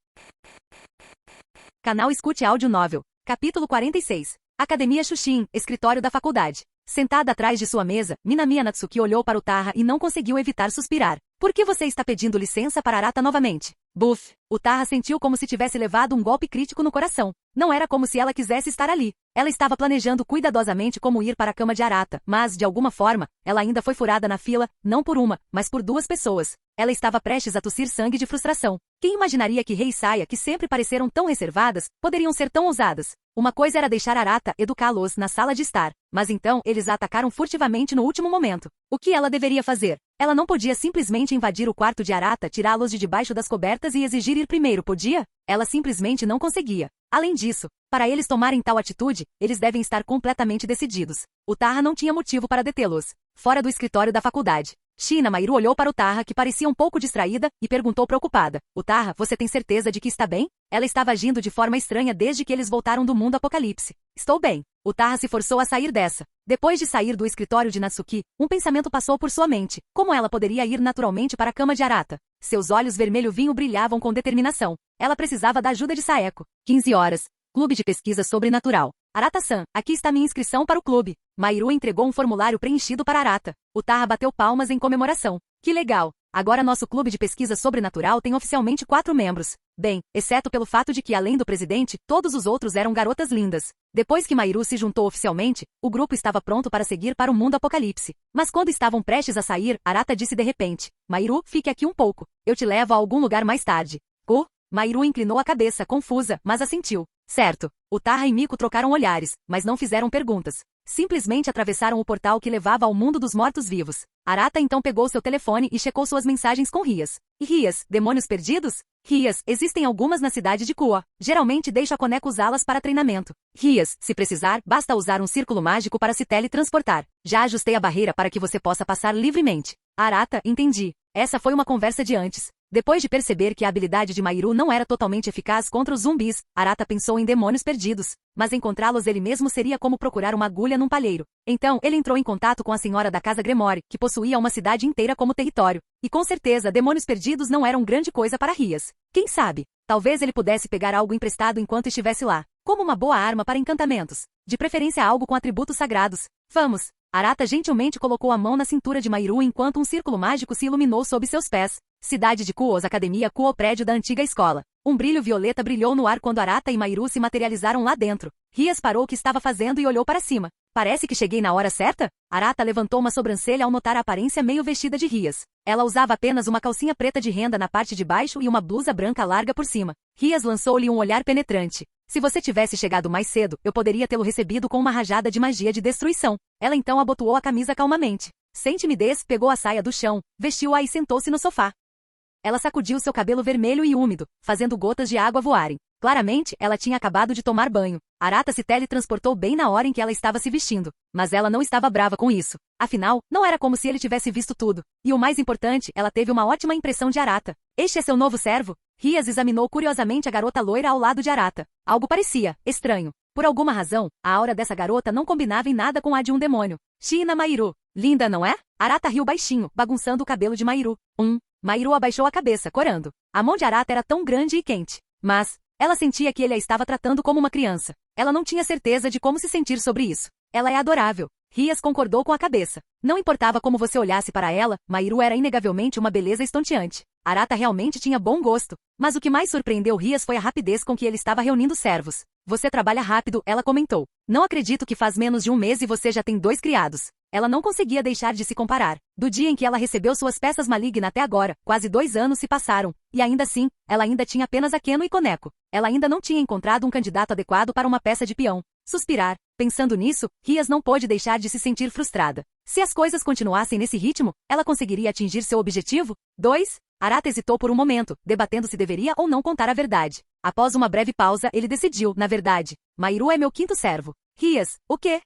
S2: Canal Escute Áudio Novel. Capítulo 46. Academia Shushin, escritório da faculdade. Sentada atrás de sua mesa, Minamiya Natsuki olhou para Utaha e não conseguiu evitar suspirar. Por que você está pedindo licença para Arata novamente? Buf! Utaha sentiu como se tivesse levado um golpe crítico no coração. Não era como se ela quisesse estar ali. Ela estava planejando cuidadosamente como ir para a cama de Arata, mas, de alguma forma, ela ainda foi furada na fila, não por uma, mas por 2 pessoas. Ela estava prestes a tossir sangue de frustração. Quem imaginaria que Rei e Saia, que sempre pareceram tão reservadas, poderiam ser tão ousadas? Uma coisa era deixar Arata educá-los na sala de estar, mas então eles a atacaram furtivamente no último momento. O que ela deveria fazer? Ela não podia simplesmente invadir o quarto de Arata, tirá-los de debaixo das cobertas e exigir ir primeiro, podia? Ela simplesmente não conseguia. Além disso, para eles tomarem tal atitude, eles devem estar completamente decididos. Utaha não tinha motivo para detê-los. Fora do escritório da faculdade. Shina Mairo olhou para Utaha, que parecia um pouco distraída, e perguntou preocupada. Utaha, você tem certeza de que está bem? Ela estava agindo de forma estranha desde que eles voltaram do mundo apocalipse. Estou bem. Utaha se forçou a sair dessa. Depois de sair do escritório de Natsuki, um pensamento passou por sua mente. Como ela poderia ir naturalmente para a cama de Arata? Seus olhos vermelho-vinho brilhavam com determinação. Ela precisava da ajuda de Saeko. 15 horas. Clube de Pesquisa Sobrenatural. Arata-san, aqui está minha inscrição para o clube. Mairo entregou um formulário preenchido para Arata. Utaha bateu palmas em comemoração. Que legal! Agora nosso clube de pesquisa sobrenatural tem oficialmente 4 membros. Bem, exceto pelo fato de que, além do presidente, todos os outros eram garotas lindas. Depois que Mairo se juntou oficialmente, o grupo estava pronto para seguir para o mundo apocalipse. Mas quando estavam prestes a sair, Arata disse de repente. Mairo, fique aqui um pouco. Eu te levo a algum lugar mais tarde. Mairo inclinou a cabeça, confusa, mas assentiu. Certo. Utaha e Miko trocaram olhares, mas não fizeram perguntas. Simplesmente atravessaram o portal que levava ao mundo dos mortos-vivos. Arata então pegou seu telefone e checou suas mensagens com Rias. E Rias, demônios perdidos? Rias, existem algumas na cidade de Kua. Geralmente deixo a Koneko usá-las para treinamento. Rias, se precisar, basta usar um círculo mágico para se teletransportar. Já ajustei a barreira para que você possa passar livremente. Arata, entendi. Essa foi uma conversa de antes. Depois de perceber que a habilidade de Mairo não era totalmente eficaz contra os zumbis, Arata pensou em demônios perdidos. Mas encontrá-los ele mesmo seria como procurar uma agulha num palheiro. Então, ele entrou em contato com a senhora da Casa Gremore, que possuía uma cidade inteira como território. E com certeza, demônios perdidos não eram grande coisa para Rias. Quem sabe? Talvez ele pudesse pegar algo emprestado enquanto estivesse lá. Como uma boa arma para encantamentos. De preferência algo com atributos sagrados. Vamos! Arata gentilmente colocou a mão na cintura de Mairo enquanto um círculo mágico se iluminou sob seus pés. Cidade de Kuos, Academia Kuo, prédio da antiga escola. Um brilho violeta brilhou no ar quando Arata e Mairo se materializaram lá dentro. Rias parou o que estava fazendo e olhou para cima. Parece que cheguei na hora certa? Arata levantou uma sobrancelha ao notar a aparência meio vestida de Rias. Ela usava apenas uma calcinha preta de renda na parte de baixo e uma blusa branca larga por cima. Rias lançou-lhe um olhar penetrante. Se você tivesse chegado mais cedo, eu poderia tê-lo recebido com uma rajada de magia de destruição. Ela então abotoou a camisa calmamente. Sem timidez, pegou a saia do chão, vestiu-a e sentou-se no sofá. Ela sacudiu seu cabelo vermelho e úmido, fazendo gotas de água voarem. Claramente, ela tinha acabado de tomar banho. Arata se teletransportou bem na hora em que ela estava se vestindo. Mas ela não estava brava com isso. Afinal, não era como se ele tivesse visto tudo. E o mais importante, ela teve uma ótima impressão de Arata. Este é seu novo servo? Rias examinou curiosamente a garota loira ao lado de Arata. Algo parecia estranho. Por alguma razão, a aura dessa garota não combinava em nada com a de um demônio. China Mairu. Linda, não é? Arata riu baixinho, bagunçando o cabelo de Mairu. Mairu abaixou a cabeça, corando. A mão de Arata era tão grande e quente. Mas ela sentia que ele a estava tratando como uma criança. Ela não tinha certeza de como se sentir sobre isso. Ela é adorável. Rias concordou com a cabeça. Não importava como você olhasse para ela, Mairu era inegavelmente uma beleza estonteante. Arata realmente tinha bom gosto. Mas o que mais surpreendeu Rias foi a rapidez com que ele estava reunindo servos. Você trabalha rápido, ela comentou. Não acredito que faz menos de um mês e você já tem 2 criados. Ela não conseguia deixar de se comparar. Do dia em que ela recebeu suas peças malignas até agora, quase 2 anos se passaram. E ainda assim, ela ainda tinha apenas Akeno e Koneko. Ela ainda não tinha encontrado um candidato adequado para uma peça de peão. Suspirar. Pensando nisso, Rias não pôde deixar de se sentir frustrada. Se as coisas continuassem nesse ritmo, ela conseguiria atingir seu objetivo? 2. Arata hesitou por um momento, debatendo se deveria ou não contar a verdade. Após uma breve pausa, ele decidiu, na verdade. Mairu é meu 5º servo. Rias, o quê?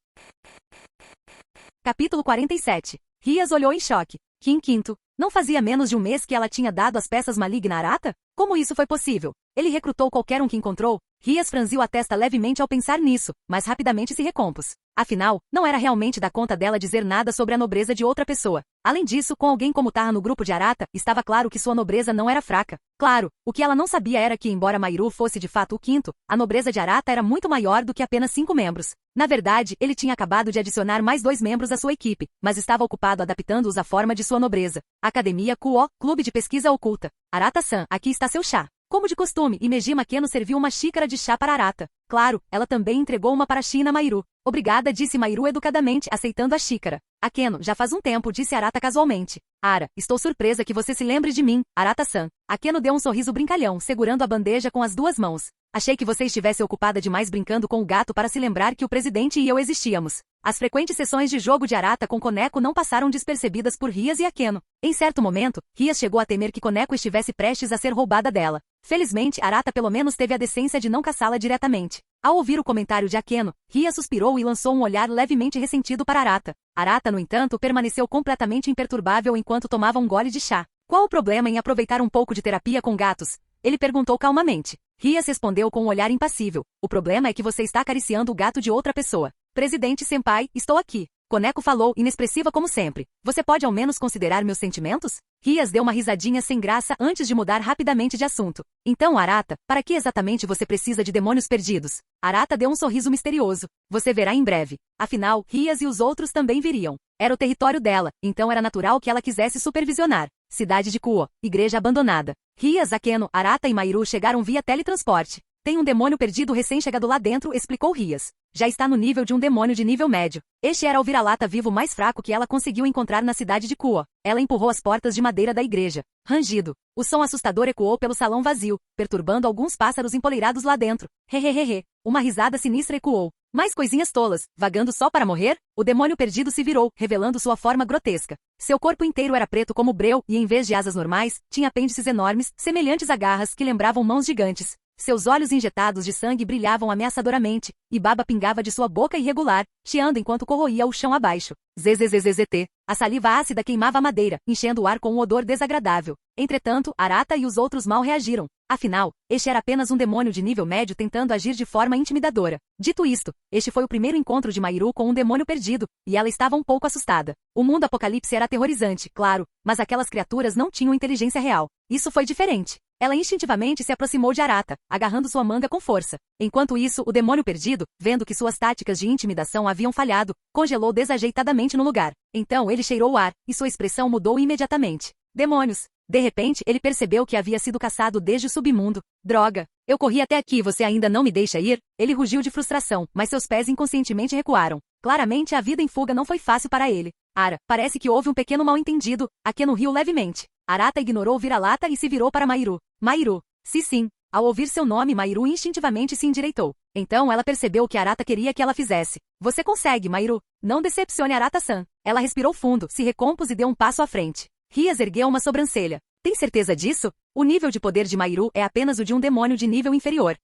S2: Capítulo 47. Rias olhou em choque. Kim quinto. Não fazia menos de um mês que ela tinha dado as peças malignas a Arata? Como isso foi possível? Ele recrutou qualquer um que encontrou? Rias franziu a testa levemente ao pensar nisso, mas rapidamente se recompôs. Afinal, não era realmente da conta dela dizer nada sobre a nobreza de outra pessoa. Além disso, com alguém como Tarra no grupo de Arata, estava claro que sua nobreza não era fraca. Claro, o que ela não sabia era que, embora Mairu fosse de fato o 5º, a nobreza de Arata era muito maior do que apenas 5 membros. Na verdade, ele tinha acabado de adicionar mais 2 membros à sua equipe, mas estava ocupado adaptando-os à forma de sua nobreza. Academia Kuo, Clube de Pesquisa Oculta. Arata-san, aqui está seu chá. Como de costume, Imeji Makeno serviu uma xícara de chá para Arata. Claro, ela também entregou uma para China Mairu. Obrigada, disse Mairu educadamente, aceitando a xícara. Akeno, já faz um tempo, disse Arata casualmente. Ara, estou surpresa que você se lembre de mim, Arata-san. Akeno deu um sorriso brincalhão, segurando a bandeja com as 2 mãos. Achei que você estivesse ocupada demais brincando com o gato para se lembrar que o presidente e eu existíamos. As frequentes sessões de jogo de Arata com Koneko não passaram despercebidas por Rias e Akeno. Em certo momento, Rias chegou a temer que Koneko estivesse prestes a ser roubada dela. Felizmente, Arata pelo menos teve a decência de não caçá-la diretamente. Ao ouvir o comentário de Akeno, Rias suspirou e lançou um olhar levemente ressentido para Arata. Arata, no entanto, permaneceu completamente imperturbável enquanto tomava um gole de chá. Qual o problema em aproveitar um pouco de terapia com gatos? Ele perguntou calmamente. Rias respondeu com um olhar impassível. O problema é que você está acariciando o gato de outra pessoa. Presidente Senpai, estou aqui. Koneko falou, inexpressiva como sempre. Você pode ao menos considerar meus sentimentos? Rias deu uma risadinha sem graça antes de mudar rapidamente de assunto. Então, Arata, para que exatamente você precisa de demônios perdidos? Arata deu um sorriso misterioso. Você verá em breve. Afinal, Rias e os outros também viriam. Era o território dela, então era natural que ela quisesse supervisionar. Cidade de Kuo, igreja abandonada. Rias, Akeno, Arata e Mairu chegaram via teletransporte. Tem um demônio perdido recém-chegado lá dentro, explicou Rias. Já está no nível de um demônio de nível médio. Este era o vira-lata vivo mais fraco que ela conseguiu encontrar na cidade de Kuo. Ela empurrou as portas de madeira da igreja. Rangido. O som assustador ecoou pelo salão vazio, perturbando alguns pássaros empoleirados lá dentro. Hehehehe. Uma risada sinistra ecoou. Mais coisinhas tolas, vagando só para morrer? O demônio perdido se virou, revelando sua forma grotesca. Seu corpo inteiro era preto como breu e, em vez de asas normais, tinha apêndices enormes, semelhantes a garras que lembravam mãos gigantes. Seus olhos injetados de sangue brilhavam ameaçadoramente, e baba pingava de sua boca irregular, chiando enquanto corroía o chão abaixo. Zzzt. A saliva ácida queimava a madeira, enchendo o ar com um odor desagradável. Entretanto, Arata e os outros mal reagiram. Afinal, este era apenas um demônio de nível médio tentando agir de forma intimidadora. Dito isto, este foi o primeiro encontro de Mairu com um demônio perdido, e ela estava um pouco assustada. O mundo apocalipse era aterrorizante, claro, mas aquelas criaturas não tinham inteligência real. Isso foi diferente. Ela instintivamente se aproximou de Arata, agarrando sua manga com força. Enquanto isso, o demônio perdido, vendo que suas táticas de intimidação haviam falhado, congelou desajeitadamente no lugar. Então ele cheirou o ar, e sua expressão mudou imediatamente. Demônios! De repente, ele percebeu que havia sido caçado desde o submundo. Droga! Eu corri até aqui e você ainda não me deixa ir? Ele rugiu de frustração, mas seus pés inconscientemente recuaram. Claramente a vida em fuga não foi fácil para ele. Ara, parece que houve um pequeno mal-entendido. Akeno riu levemente. Arata ignorou o vira-lata e se virou para Mairu. Mairu. Sim. Ao ouvir seu nome, Mairu instintivamente se endireitou. Então ela percebeu o que Arata queria que ela fizesse. Você consegue, Mairu. Não decepcione Arata-san. Ela respirou fundo, se recompôs e deu um passo à frente. Rias ergueu uma sobrancelha. Tem certeza disso? O nível de poder de Mairu é apenas o de um demônio de nível inferior.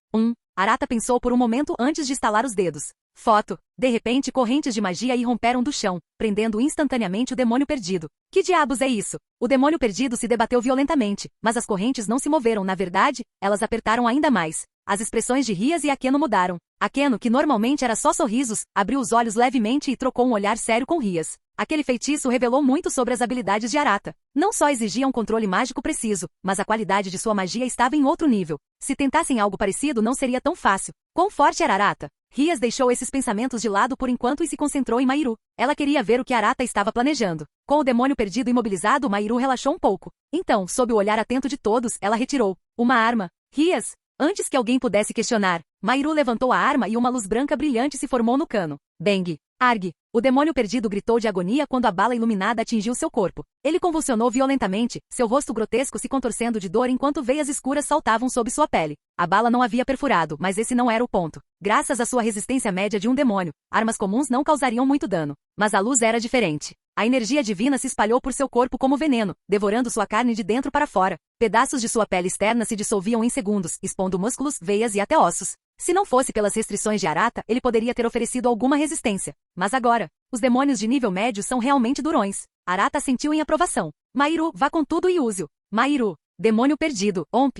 S2: Arata pensou por um momento antes de estalar os dedos. Foto. De repente, correntes de magia irromperam do chão, prendendo instantaneamente o demônio perdido. Que diabos é isso? O demônio perdido se debateu violentamente, mas as correntes não se moveram, na verdade, elas apertaram ainda mais. As expressões de Rias e Akeno mudaram. Akeno, que normalmente era só sorrisos, abriu os olhos levemente e trocou um olhar sério com Rias. Aquele feitiço revelou muito sobre as habilidades de Arata. Não só exigia um controle mágico preciso, mas a qualidade de sua magia estava em outro nível. Se tentassem algo parecido não seria tão fácil. Quão forte era Arata? Rias deixou esses pensamentos de lado por enquanto e se concentrou em Mairu. Ela queria ver o que Arata estava planejando. Com o demônio perdido imobilizado, Mairu relaxou um pouco. Então, sob o olhar atento de todos, ela retirou uma arma. Rias! Antes que alguém pudesse questionar, Mairu levantou a arma e uma luz branca brilhante se formou no cano. Bang! Arg! O demônio perdido gritou de agonia quando a bala iluminada atingiu seu corpo. Ele convulsionou violentamente, seu rosto grotesco se contorcendo de dor enquanto veias escuras saltavam sob sua pele. A bala não havia perfurado, mas esse não era o ponto. Graças à sua resistência média de um demônio, armas comuns não causariam muito dano. Mas a luz era diferente. A energia divina se espalhou por seu corpo como veneno, devorando sua carne de dentro para fora. Pedaços de sua pele externa se dissolviam em segundos, expondo músculos, veias e até ossos. Se não fosse pelas restrições de Arata, ele poderia ter oferecido alguma resistência. Mas agora, os demônios de nível médio são realmente durões. Arata sentiu em aprovação. Mairu, vá com tudo e use-o. Mairu, demônio perdido, Omp.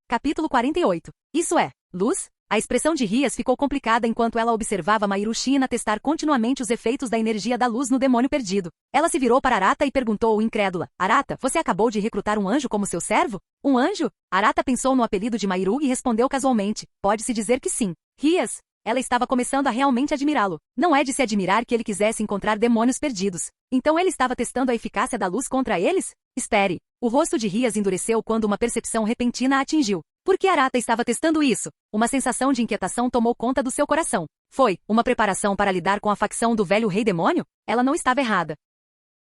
S2: Capítulo 48. Isso é, luz? A expressão de Rias ficou complicada enquanto ela observava Mairu Shina testar continuamente os efeitos da energia da luz no demônio perdido. Ela se virou para Arata e perguntou incrédula: Arata, você acabou de recrutar um anjo como seu servo? Um anjo? Arata pensou no apelido de Mairu e respondeu casualmente: pode-se dizer que sim. Rias. Ela estava começando a realmente admirá-lo. Não é de se admirar que ele quisesse encontrar demônios perdidos. Então ele estava testando a eficácia da luz contra eles? Espere. O rosto de Rias endureceu quando uma percepção repentina a atingiu. Por que Arata estava testando isso? Uma sensação de inquietação tomou conta do seu coração. Foi uma preparação para lidar com a facção do velho rei demônio? Ela não estava errada.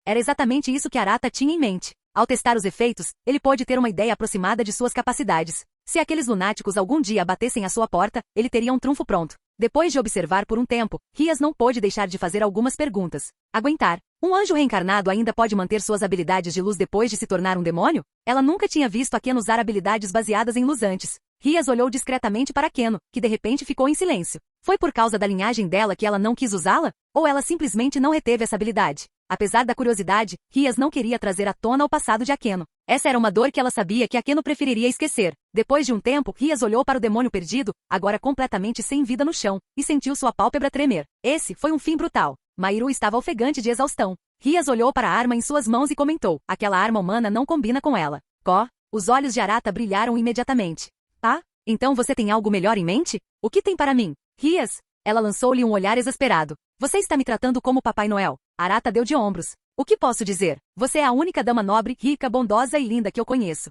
S2: Era exatamente isso que Arata tinha em mente. Ao testar os efeitos, ele pôde ter uma ideia aproximada de suas capacidades. Se aqueles lunáticos algum dia batessem à sua porta, ele teria um trunfo pronto. Depois de observar por um tempo, Rias não pôde deixar de fazer algumas perguntas. Aguentar. Um anjo reencarnado ainda pode manter suas habilidades de luz depois de se tornar um demônio? Ela nunca tinha visto Akeno usar habilidades baseadas em luz antes. Rias olhou discretamente para Akeno, que de repente ficou em silêncio. Foi por causa da linhagem dela que ela não quis usá-la? Ou ela simplesmente não reteve essa habilidade? Apesar da curiosidade, Rias não queria trazer à tona o passado de Akeno. Essa era uma dor que ela sabia que Akeno preferiria esquecer. Depois de um tempo, Rias olhou para o demônio perdido, agora completamente sem vida no chão, e sentiu sua pálpebra tremer. Esse foi um fim brutal. Mairu estava ofegante de exaustão. Rias olhou para a arma em suas mãos e comentou: aquela arma humana não combina com ela. Os olhos de Arata brilharam imediatamente. Tá? Então você tem algo melhor em mente? O que tem para mim? Rias? Ela lançou-lhe um olhar exasperado. Você está me tratando como Papai Noel. Arata deu de ombros. O que posso dizer? Você é a única dama nobre, rica, bondosa e linda que eu conheço.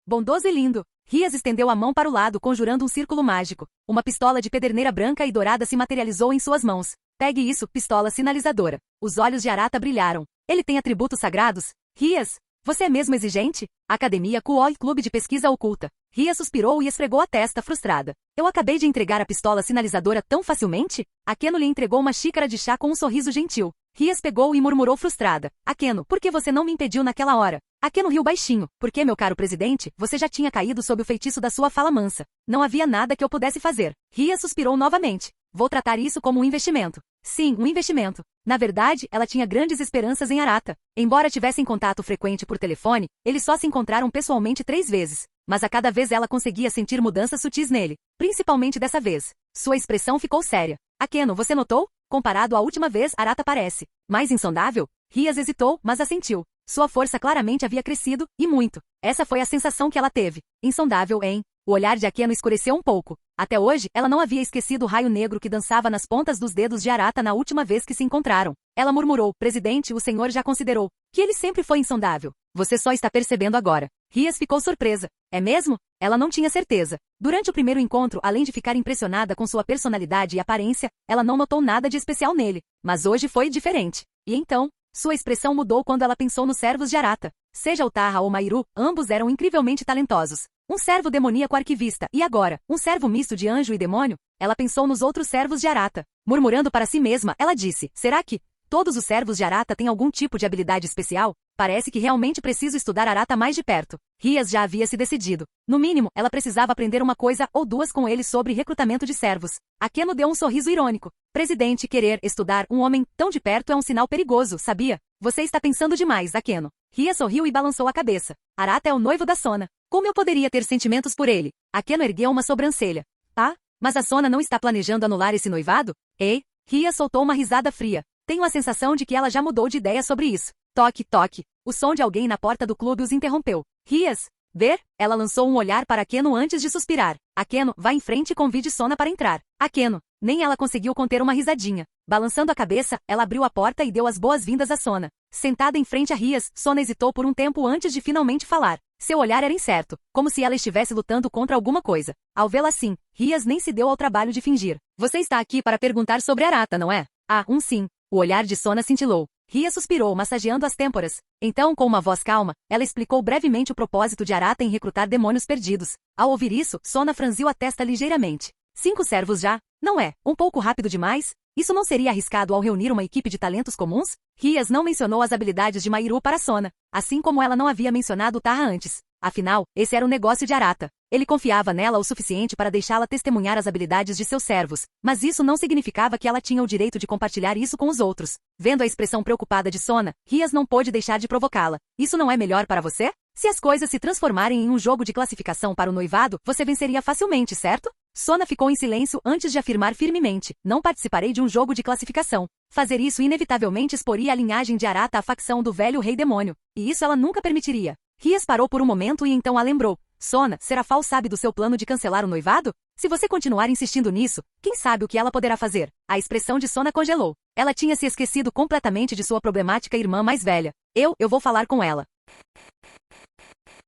S2: Bondoso e lindo. Rias estendeu a mão para o lado conjurando um círculo mágico. Uma pistola de pederneira branca e dourada se materializou em suas mãos. Pegue isso, pistola sinalizadora. Os olhos de Arata brilharam. Ele tem atributos sagrados? Rias? Você é mesmo exigente? Academia Kuoi, Clube de Pesquisa Oculta. Rias suspirou e esfregou a testa frustrada. Eu acabei de entregar a pistola sinalizadora tão facilmente? Akeno lhe entregou uma xícara de chá com um sorriso gentil. Rias pegou e murmurou frustrada. Akeno, por que você não me impediu naquela hora? Akeno riu baixinho. Porque, meu caro presidente, você já tinha caído sob o feitiço da sua fala mansa. Não havia nada que eu pudesse fazer. Rias suspirou novamente. Vou tratar isso como um investimento. Sim, um investimento. Na verdade, ela tinha grandes esperanças em Arata. Embora tivessem contato frequente por telefone, eles só se encontraram pessoalmente 3 vezes. Mas a cada vez ela conseguia sentir mudanças sutis nele. Principalmente dessa vez. Sua expressão ficou séria. Akeno, você notou? Comparado à última vez, Arata parece mais insondável? Rias hesitou, mas assentiu. Sua força claramente havia crescido, e muito. Essa foi a sensação que ela teve. Insondável, hein? O olhar de Akeno escureceu um pouco. Até hoje, ela não havia esquecido o raio negro que dançava nas pontas dos dedos de Arata na última vez que se encontraram. Ela murmurou: presidente, o senhor já considerou que ele sempre foi insondável. Você só está percebendo agora. Rias ficou surpresa. É mesmo? Ela não tinha certeza. Durante o primeiro encontro, além de ficar impressionada com sua personalidade e aparência, ela não notou nada de especial nele. Mas hoje foi diferente. E então, sua expressão mudou quando ela pensou nos servos de Arata. Seja o Taha ou Mairu, ambos eram incrivelmente talentosos. Um servo demoníaco arquivista, e agora, um servo misto de anjo e demônio? Ela pensou nos outros servos de Arata. Murmurando para si mesma, ela disse: será que Todos os servos de Arata têm algum tipo de habilidade especial? Parece que realmente preciso estudar Arata mais de perto. Rias já havia se decidido. No mínimo, ela precisava aprender uma coisa ou duas com ele sobre recrutamento de servos. Akeno deu um sorriso irônico. Presidente, querer estudar um homem tão de perto é um sinal perigoso, sabia? Você está pensando demais, Akeno. Ria sorriu e balançou a cabeça. Arata é o noivo da Sona. Como eu poderia ter sentimentos por ele? Akeno ergueu uma sobrancelha. Tá? Mas a Sona não está planejando anular esse noivado? Ei? Ria soltou uma risada fria. Tenho a sensação de que ela já mudou de ideia sobre isso. Toque, toque. O som de alguém na porta do clube os interrompeu. Rias? Ver? Ela lançou um olhar para Akeno antes de suspirar. Akeno, vá em frente e convide Sona para entrar. Akeno. Nem ela conseguiu conter uma risadinha. Balançando a cabeça, ela abriu a porta e deu as boas-vindas a Sona. Sentada em frente a Rias, Sona hesitou por um tempo antes de finalmente falar. Seu olhar era incerto, como se ela estivesse lutando contra alguma coisa. Ao vê-la assim, Rias nem se deu ao trabalho de fingir. Você está aqui para perguntar sobre Arata, não é? Ah, sim. O olhar de Sona cintilou. Ria suspirou, massageando as têmporas. Então, com uma voz calma, ela explicou brevemente o propósito de Arata em recrutar demônios perdidos. Ao ouvir isso, Sona franziu a testa ligeiramente. 5 servos já? Não é? Um pouco rápido demais? Isso não seria arriscado ao reunir uma equipe de talentos comuns? Rias não mencionou as habilidades de Mairu para Sona, assim como ela não havia mencionado Tarra antes. Afinal, esse era o negócio de Arata. Ele confiava nela o suficiente para deixá-la testemunhar as habilidades de seus servos, mas isso não significava que ela tinha o direito de compartilhar isso com os outros. Vendo a expressão preocupada de Sona, Rias não pôde deixar de provocá-la. Isso não é melhor para você? Se as coisas se transformarem em um jogo de classificação para o noivado, você venceria facilmente, certo? Sona ficou em silêncio antes de afirmar firmemente, não participarei de um jogo de classificação. Fazer isso inevitavelmente exporia a linhagem de Arata à facção do velho rei demônio, e isso ela nunca permitiria. Rias parou por um momento e então a lembrou. Sona, Serafal sabe do seu plano de cancelar o noivado? Se você continuar insistindo nisso, quem sabe o que ela poderá fazer? A expressão de Sona congelou. Ela tinha se esquecido completamente de sua problemática irmã mais velha. Eu vou falar com ela.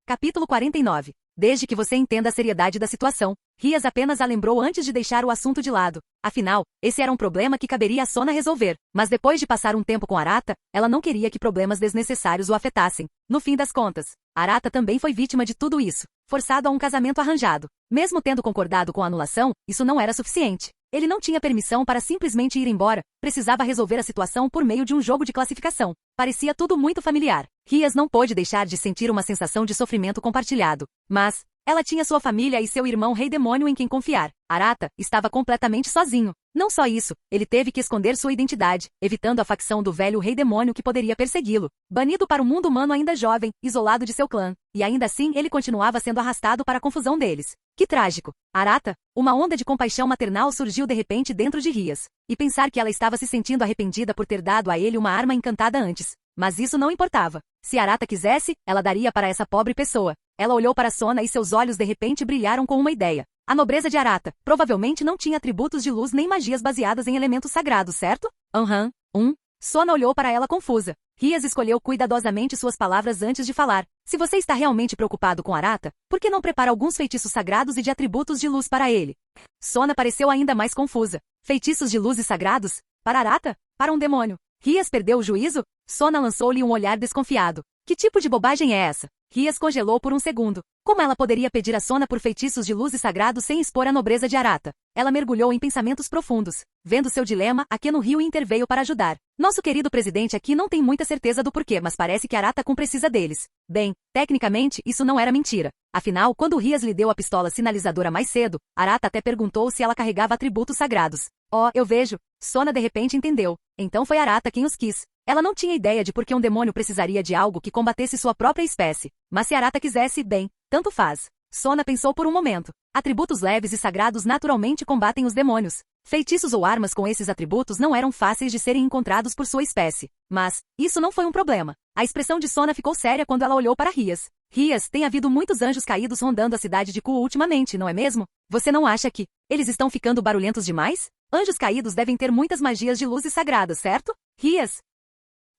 S2: Capítulo 49. Desde que você entenda a seriedade da situação, Rias apenas a lembrou antes de deixar o assunto de lado. Afinal, esse era um problema que caberia a Sona resolver. Mas depois de passar um tempo com Arata, ela não queria que problemas desnecessários o afetassem. No fim das contas, Arata também foi vítima de tudo isso, forçado a um casamento arranjado. Mesmo tendo concordado com a anulação, isso não era suficiente. Ele não tinha permissão para simplesmente ir embora, precisava resolver a situação por meio de um jogo de classificação. Parecia tudo muito familiar. Rias não pôde deixar de sentir uma sensação de sofrimento compartilhado. Mas ela tinha sua família e seu irmão rei demônio em quem confiar. Arata estava completamente sozinho. Não só isso, ele teve que esconder sua identidade, evitando a facção do velho rei demônio que poderia persegui-lo. Banido para o mundo humano ainda jovem, isolado de seu clã. E ainda assim ele continuava sendo arrastado para a confusão deles. Que trágico. Arata, uma onda de compaixão maternal surgiu de repente dentro de Rias. E pensar que ela estava se sentindo arrependida por ter dado a ele uma arma encantada antes. Mas isso não importava. Se Arata quisesse, ela daria para essa pobre pessoa. Ela olhou para Sona e seus olhos de repente brilharam com uma ideia. A nobreza de Arata provavelmente não tinha atributos de luz nem magias baseadas em elementos sagrados, certo? Sona olhou para ela confusa. Rias escolheu cuidadosamente suas palavras antes de falar. Se você está realmente preocupado com Arata, por que não prepara alguns feitiços sagrados e de atributos de luz para ele? Sona pareceu ainda mais confusa. Feitiços de luz e sagrados? Para Arata? Para um demônio? Rias perdeu o juízo? Sona lançou-lhe um olhar desconfiado. Que tipo de bobagem é essa? Rias congelou por um segundo. Como ela poderia pedir a Sona por feitiços de luz e sagrado sem expor a nobreza de Arata? Ela mergulhou em pensamentos profundos. Vendo seu dilema, Akeno riu e interveio para ajudar. Nosso querido presidente aqui não tem muita certeza do porquê, mas parece que Arata precisa deles. Bem, tecnicamente, isso não era mentira. Afinal, quando Rias lhe deu a pistola sinalizadora mais cedo, Arata até perguntou se ela carregava atributos sagrados. Oh, eu vejo. Sona de repente entendeu. Então foi Arata quem os quis. Ela não tinha ideia de por que um demônio precisaria de algo que combatesse sua própria espécie. Mas se Arata quisesse, bem, tanto faz. Sona pensou por um momento. Atributos leves e sagrados naturalmente combatem os demônios. Feitiços ou armas com esses atributos não eram fáceis de serem encontrados por sua espécie. Mas isso não foi um problema. A expressão de Sona ficou séria quando ela olhou para Rias. Rias, tem havido muitos anjos caídos rondando a cidade de Ku ultimamente, não é mesmo? Você não acha que eles estão ficando barulhentos demais? Anjos caídos devem ter muitas magias de luzes sagradas, certo? Rias.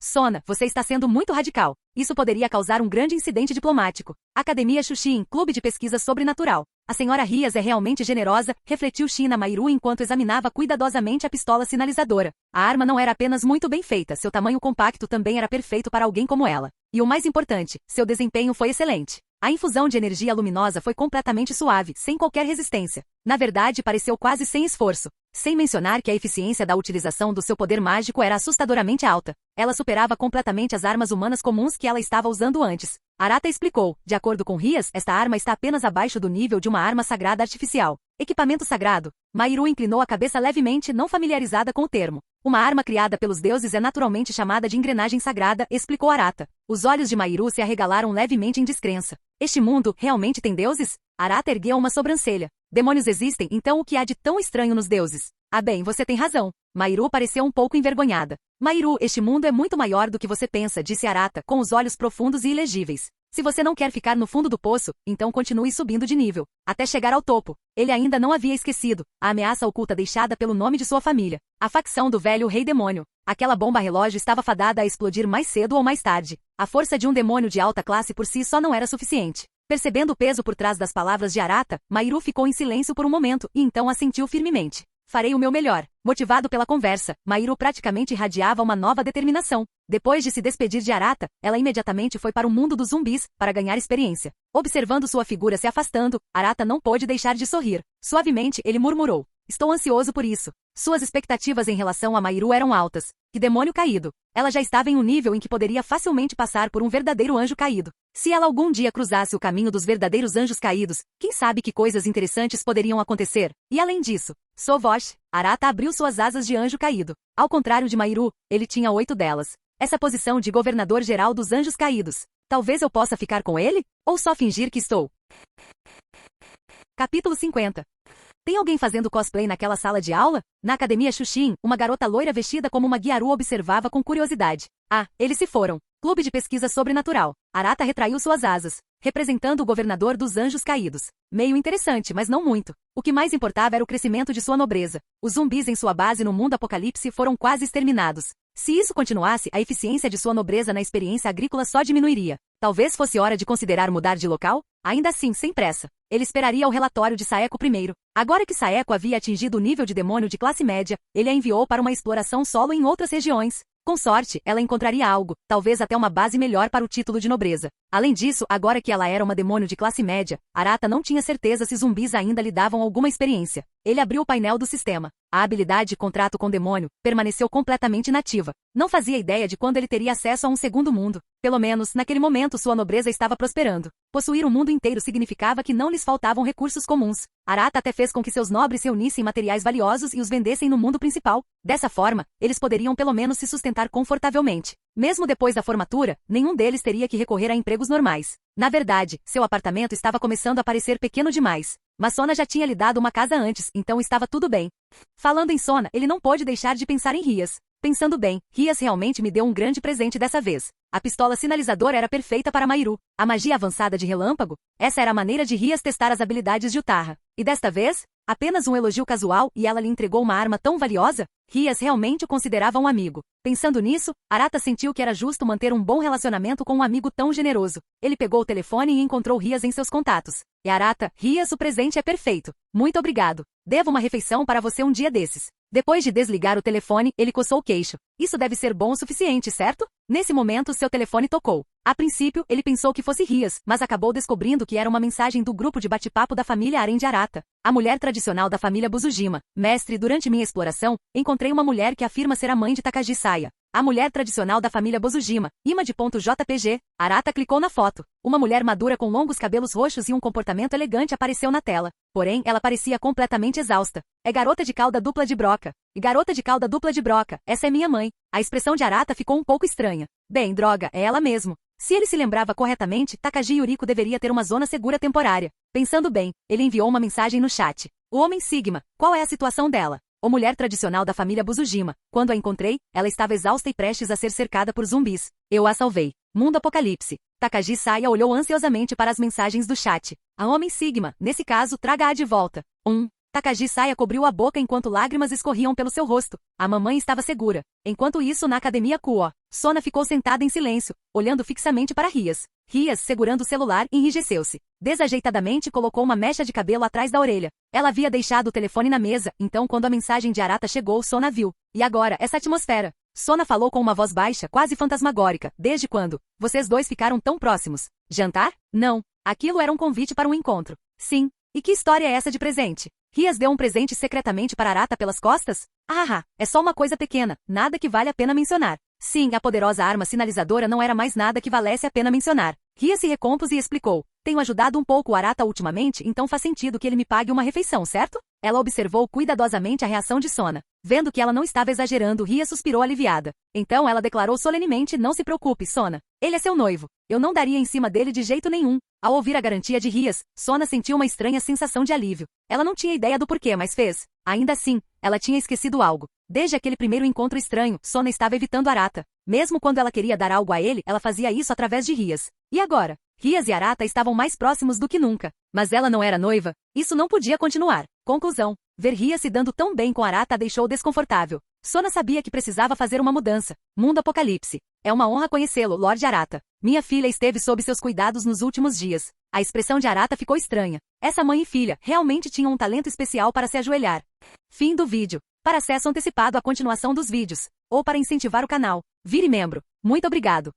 S2: Sona, você está sendo muito radical. Isso poderia causar um grande incidente diplomático. Academia Xuxin, clube de pesquisa sobrenatural. A senhora Rias é realmente generosa, refletiu Shina Mairu enquanto examinava cuidadosamente a pistola sinalizadora. A arma não era apenas muito bem feita, seu tamanho compacto também era perfeito para alguém como ela. E o mais importante, seu desempenho foi excelente. A infusão de energia luminosa foi completamente suave, sem qualquer resistência. Na verdade, pareceu quase sem esforço. Sem mencionar que a eficiência da utilização do seu poder mágico era assustadoramente alta. Ela superava completamente as armas humanas comuns que ela estava usando antes. Arata explicou, de acordo com Rias, esta arma está apenas abaixo do nível de uma arma sagrada artificial. Equipamento sagrado. Mairu inclinou a cabeça levemente, não familiarizada com o termo. Uma arma criada pelos deuses é naturalmente chamada de engrenagem sagrada, explicou Arata. Os olhos de Mairu se arregalaram levemente em descrença. Este mundo realmente tem deuses? Arata ergueu uma sobrancelha. Demônios existem, então o que há de tão estranho nos deuses? Ah bem, você tem razão. Mairu pareceu um pouco envergonhada. Mairu, este mundo é muito maior do que você pensa, disse Arata, com os olhos profundos e ilegíveis. Se você não quer ficar no fundo do poço, então continue subindo de nível, até chegar ao topo. Ele ainda não havia esquecido a ameaça oculta deixada pelo nome de sua família. A facção do velho rei demônio. Aquela bomba relógio estava fadada a explodir mais cedo ou mais tarde. A força de um demônio de alta classe por si só não era suficiente. Percebendo o peso por trás das palavras de Arata, Mairu ficou em silêncio por um momento e então assentiu firmemente. Farei o meu melhor. Motivado pela conversa, Mairu praticamente irradiava uma nova determinação. Depois de se despedir de Arata, ela imediatamente foi para o mundo dos zumbis, para ganhar experiência. Observando sua figura se afastando, Arata não pôde deixar de sorrir. Suavemente, ele murmurou. Estou ansioso por isso. Suas expectativas em relação a Mairu eram altas. Que demônio caído. Ela já estava em um nível em que poderia facilmente passar por um verdadeiro anjo caído. Se ela algum dia cruzasse o caminho dos verdadeiros anjos caídos, quem sabe que coisas interessantes poderiam acontecer? E além disso, Sovosh, Arata abriu suas asas de anjo caído. Ao contrário de Mairu, ele tinha 8 delas. Essa posição de governador-geral dos anjos caídos. Talvez eu possa ficar com ele? Ou só fingir que estou? Capítulo 50. Tem alguém fazendo cosplay naquela sala de aula? Na academia Xuxin, uma garota loira vestida como uma Gyaru observava com curiosidade. Ah, eles se foram. Clube de pesquisa sobrenatural. Arata retraiu suas asas, representando o governador dos anjos caídos. Meio interessante, mas não muito. O que mais importava era o crescimento de sua nobreza. Os zumbis em sua base no mundo apocalipse foram quase exterminados. Se isso continuasse, a eficiência de sua nobreza na experiência agrícola só diminuiria. Talvez fosse hora de considerar mudar de local? Ainda assim, sem pressa. Ele esperaria o relatório de Saeko primeiro. Agora que Saeko havia atingido o nível de demônio de classe média, ele a enviou para uma exploração solo em outras regiões. Com sorte, ela encontraria algo, talvez até uma base melhor para o título de nobreza. Além disso, agora que ela era uma demônio de classe média, Arata não tinha certeza se zumbis ainda lhe davam alguma experiência. Ele abriu o painel do sistema. A habilidade Contrato com Demônio permaneceu completamente inativa. Não fazia ideia de quando ele teria acesso a um segundo mundo. Pelo menos, naquele momento sua nobreza estava prosperando. Possuir o mundo inteiro significava que não lhes faltavam recursos comuns. Arata até fez com que seus nobres reunissem materiais valiosos e os vendessem no mundo principal. Dessa forma, eles poderiam pelo menos se sustentar confortavelmente. Mesmo depois da formatura, nenhum deles teria que recorrer a empregos normais. Na verdade, seu apartamento estava começando a parecer pequeno demais. Mas Sona já tinha lhe dado uma casa antes, então estava tudo bem. Falando em Sona, ele não pôde deixar de pensar em Rias. Pensando bem, Rias realmente me deu um grande presente dessa vez. A pistola sinalizadora era perfeita para Mairu. A magia avançada de relâmpago? Essa era a maneira de Rias testar as habilidades de Utarra. E desta vez? Apenas um elogio casual e ela lhe entregou uma arma tão valiosa? Rias realmente o considerava um amigo. Pensando nisso, Arata sentiu que era justo manter um bom relacionamento com um amigo tão generoso. Ele pegou o telefone e encontrou Rias em seus contatos. E Arata, Rias, o presente é perfeito. Muito obrigado. Devo uma refeição para você um dia desses. Depois de desligar o telefone, ele coçou o queixo. Isso deve ser bom o suficiente, certo? Nesse momento, seu telefone tocou. A princípio, ele pensou que fosse Rias, mas acabou descobrindo que era uma mensagem do grupo de bate-papo da família Aren de Arata. A mulher tradicional da família Buzujima. Mestre, durante minha exploração, encontrei uma mulher que afirma ser a mãe de Takagi Saya. A mulher tradicional da família Bozujima, Ima.jpg. Arata clicou na foto. Uma mulher madura com longos cabelos roxos e um comportamento elegante apareceu na tela. Porém, ela parecia completamente exausta. É garota de cauda dupla de broca. E garota de cauda dupla de broca, essa é minha mãe. A expressão de Arata ficou um pouco estranha. Bem, droga, é ela mesmo. Se ele se lembrava corretamente, Takagi Yuriko deveria ter uma zona segura temporária. Pensando bem, ele enviou uma mensagem no chat. O homem Sigma, qual é a situação dela? A mulher tradicional da família Buzujima. Quando a encontrei, ela estava exausta e prestes a ser cercada por zumbis. Eu a salvei. Mundo Apocalipse. Takagi Saya olhou ansiosamente para as mensagens do chat. A homem Sigma, nesse caso, traga-a de volta. Takagi Saya cobriu a boca enquanto lágrimas escorriam pelo seu rosto. A mamãe estava segura. Enquanto isso, na academia Kuo, Sona ficou sentada em silêncio, olhando fixamente para Rias. Rias, segurando o celular, enrijeceu-se. Desajeitadamente colocou uma mecha de cabelo atrás da orelha. Ela havia deixado o telefone na mesa, então quando a mensagem de Arata chegou, Sona viu. E agora, essa atmosfera? Sona falou com uma voz baixa, quase fantasmagórica. Desde quando? Vocês dois ficaram tão próximos. Jantar? Não. Aquilo era um convite para um encontro. Sim. E que história é essa de presente? Rias deu um presente secretamente para Arata pelas costas? Ah, é só uma coisa pequena, nada que vale a pena mencionar. Sim, a poderosa arma sinalizadora não era mais nada que valesse a pena mencionar. Ria se recompôs e explicou. Tenho ajudado um pouco o Arata ultimamente, então faz sentido que ele me pague uma refeição, certo? Ela observou cuidadosamente a reação de Sona. Vendo que ela não estava exagerando, Ria suspirou aliviada. Então ela declarou solenemente, não se preocupe, Sona. Ele é seu noivo. Eu não daria em cima dele de jeito nenhum. Ao ouvir a garantia de Rias, Sona sentiu uma estranha sensação de alívio. Ela não tinha ideia do porquê, mas fez. Ainda assim, ela tinha esquecido algo. Desde aquele primeiro encontro estranho, Sona estava evitando Arata. Mesmo quando ela queria dar algo a ele, ela fazia isso através de Rias. E agora? Rias e Arata estavam mais próximos do que nunca. Mas ela não era noiva? Isso não podia continuar. Conclusão. Ver Rias se dando tão bem com Arata a deixou desconfortável. Sona sabia que precisava fazer uma mudança. Mundo Apocalipse. É uma honra conhecê-lo, Lorde Arata. Minha filha esteve sob seus cuidados nos últimos dias. A expressão de Arata ficou estranha. Essa mãe e filha realmente tinham um talento especial para se ajoelhar. Fim do vídeo. Para acesso antecipado à continuação dos vídeos, ou para incentivar o canal, vire membro. Muito obrigado.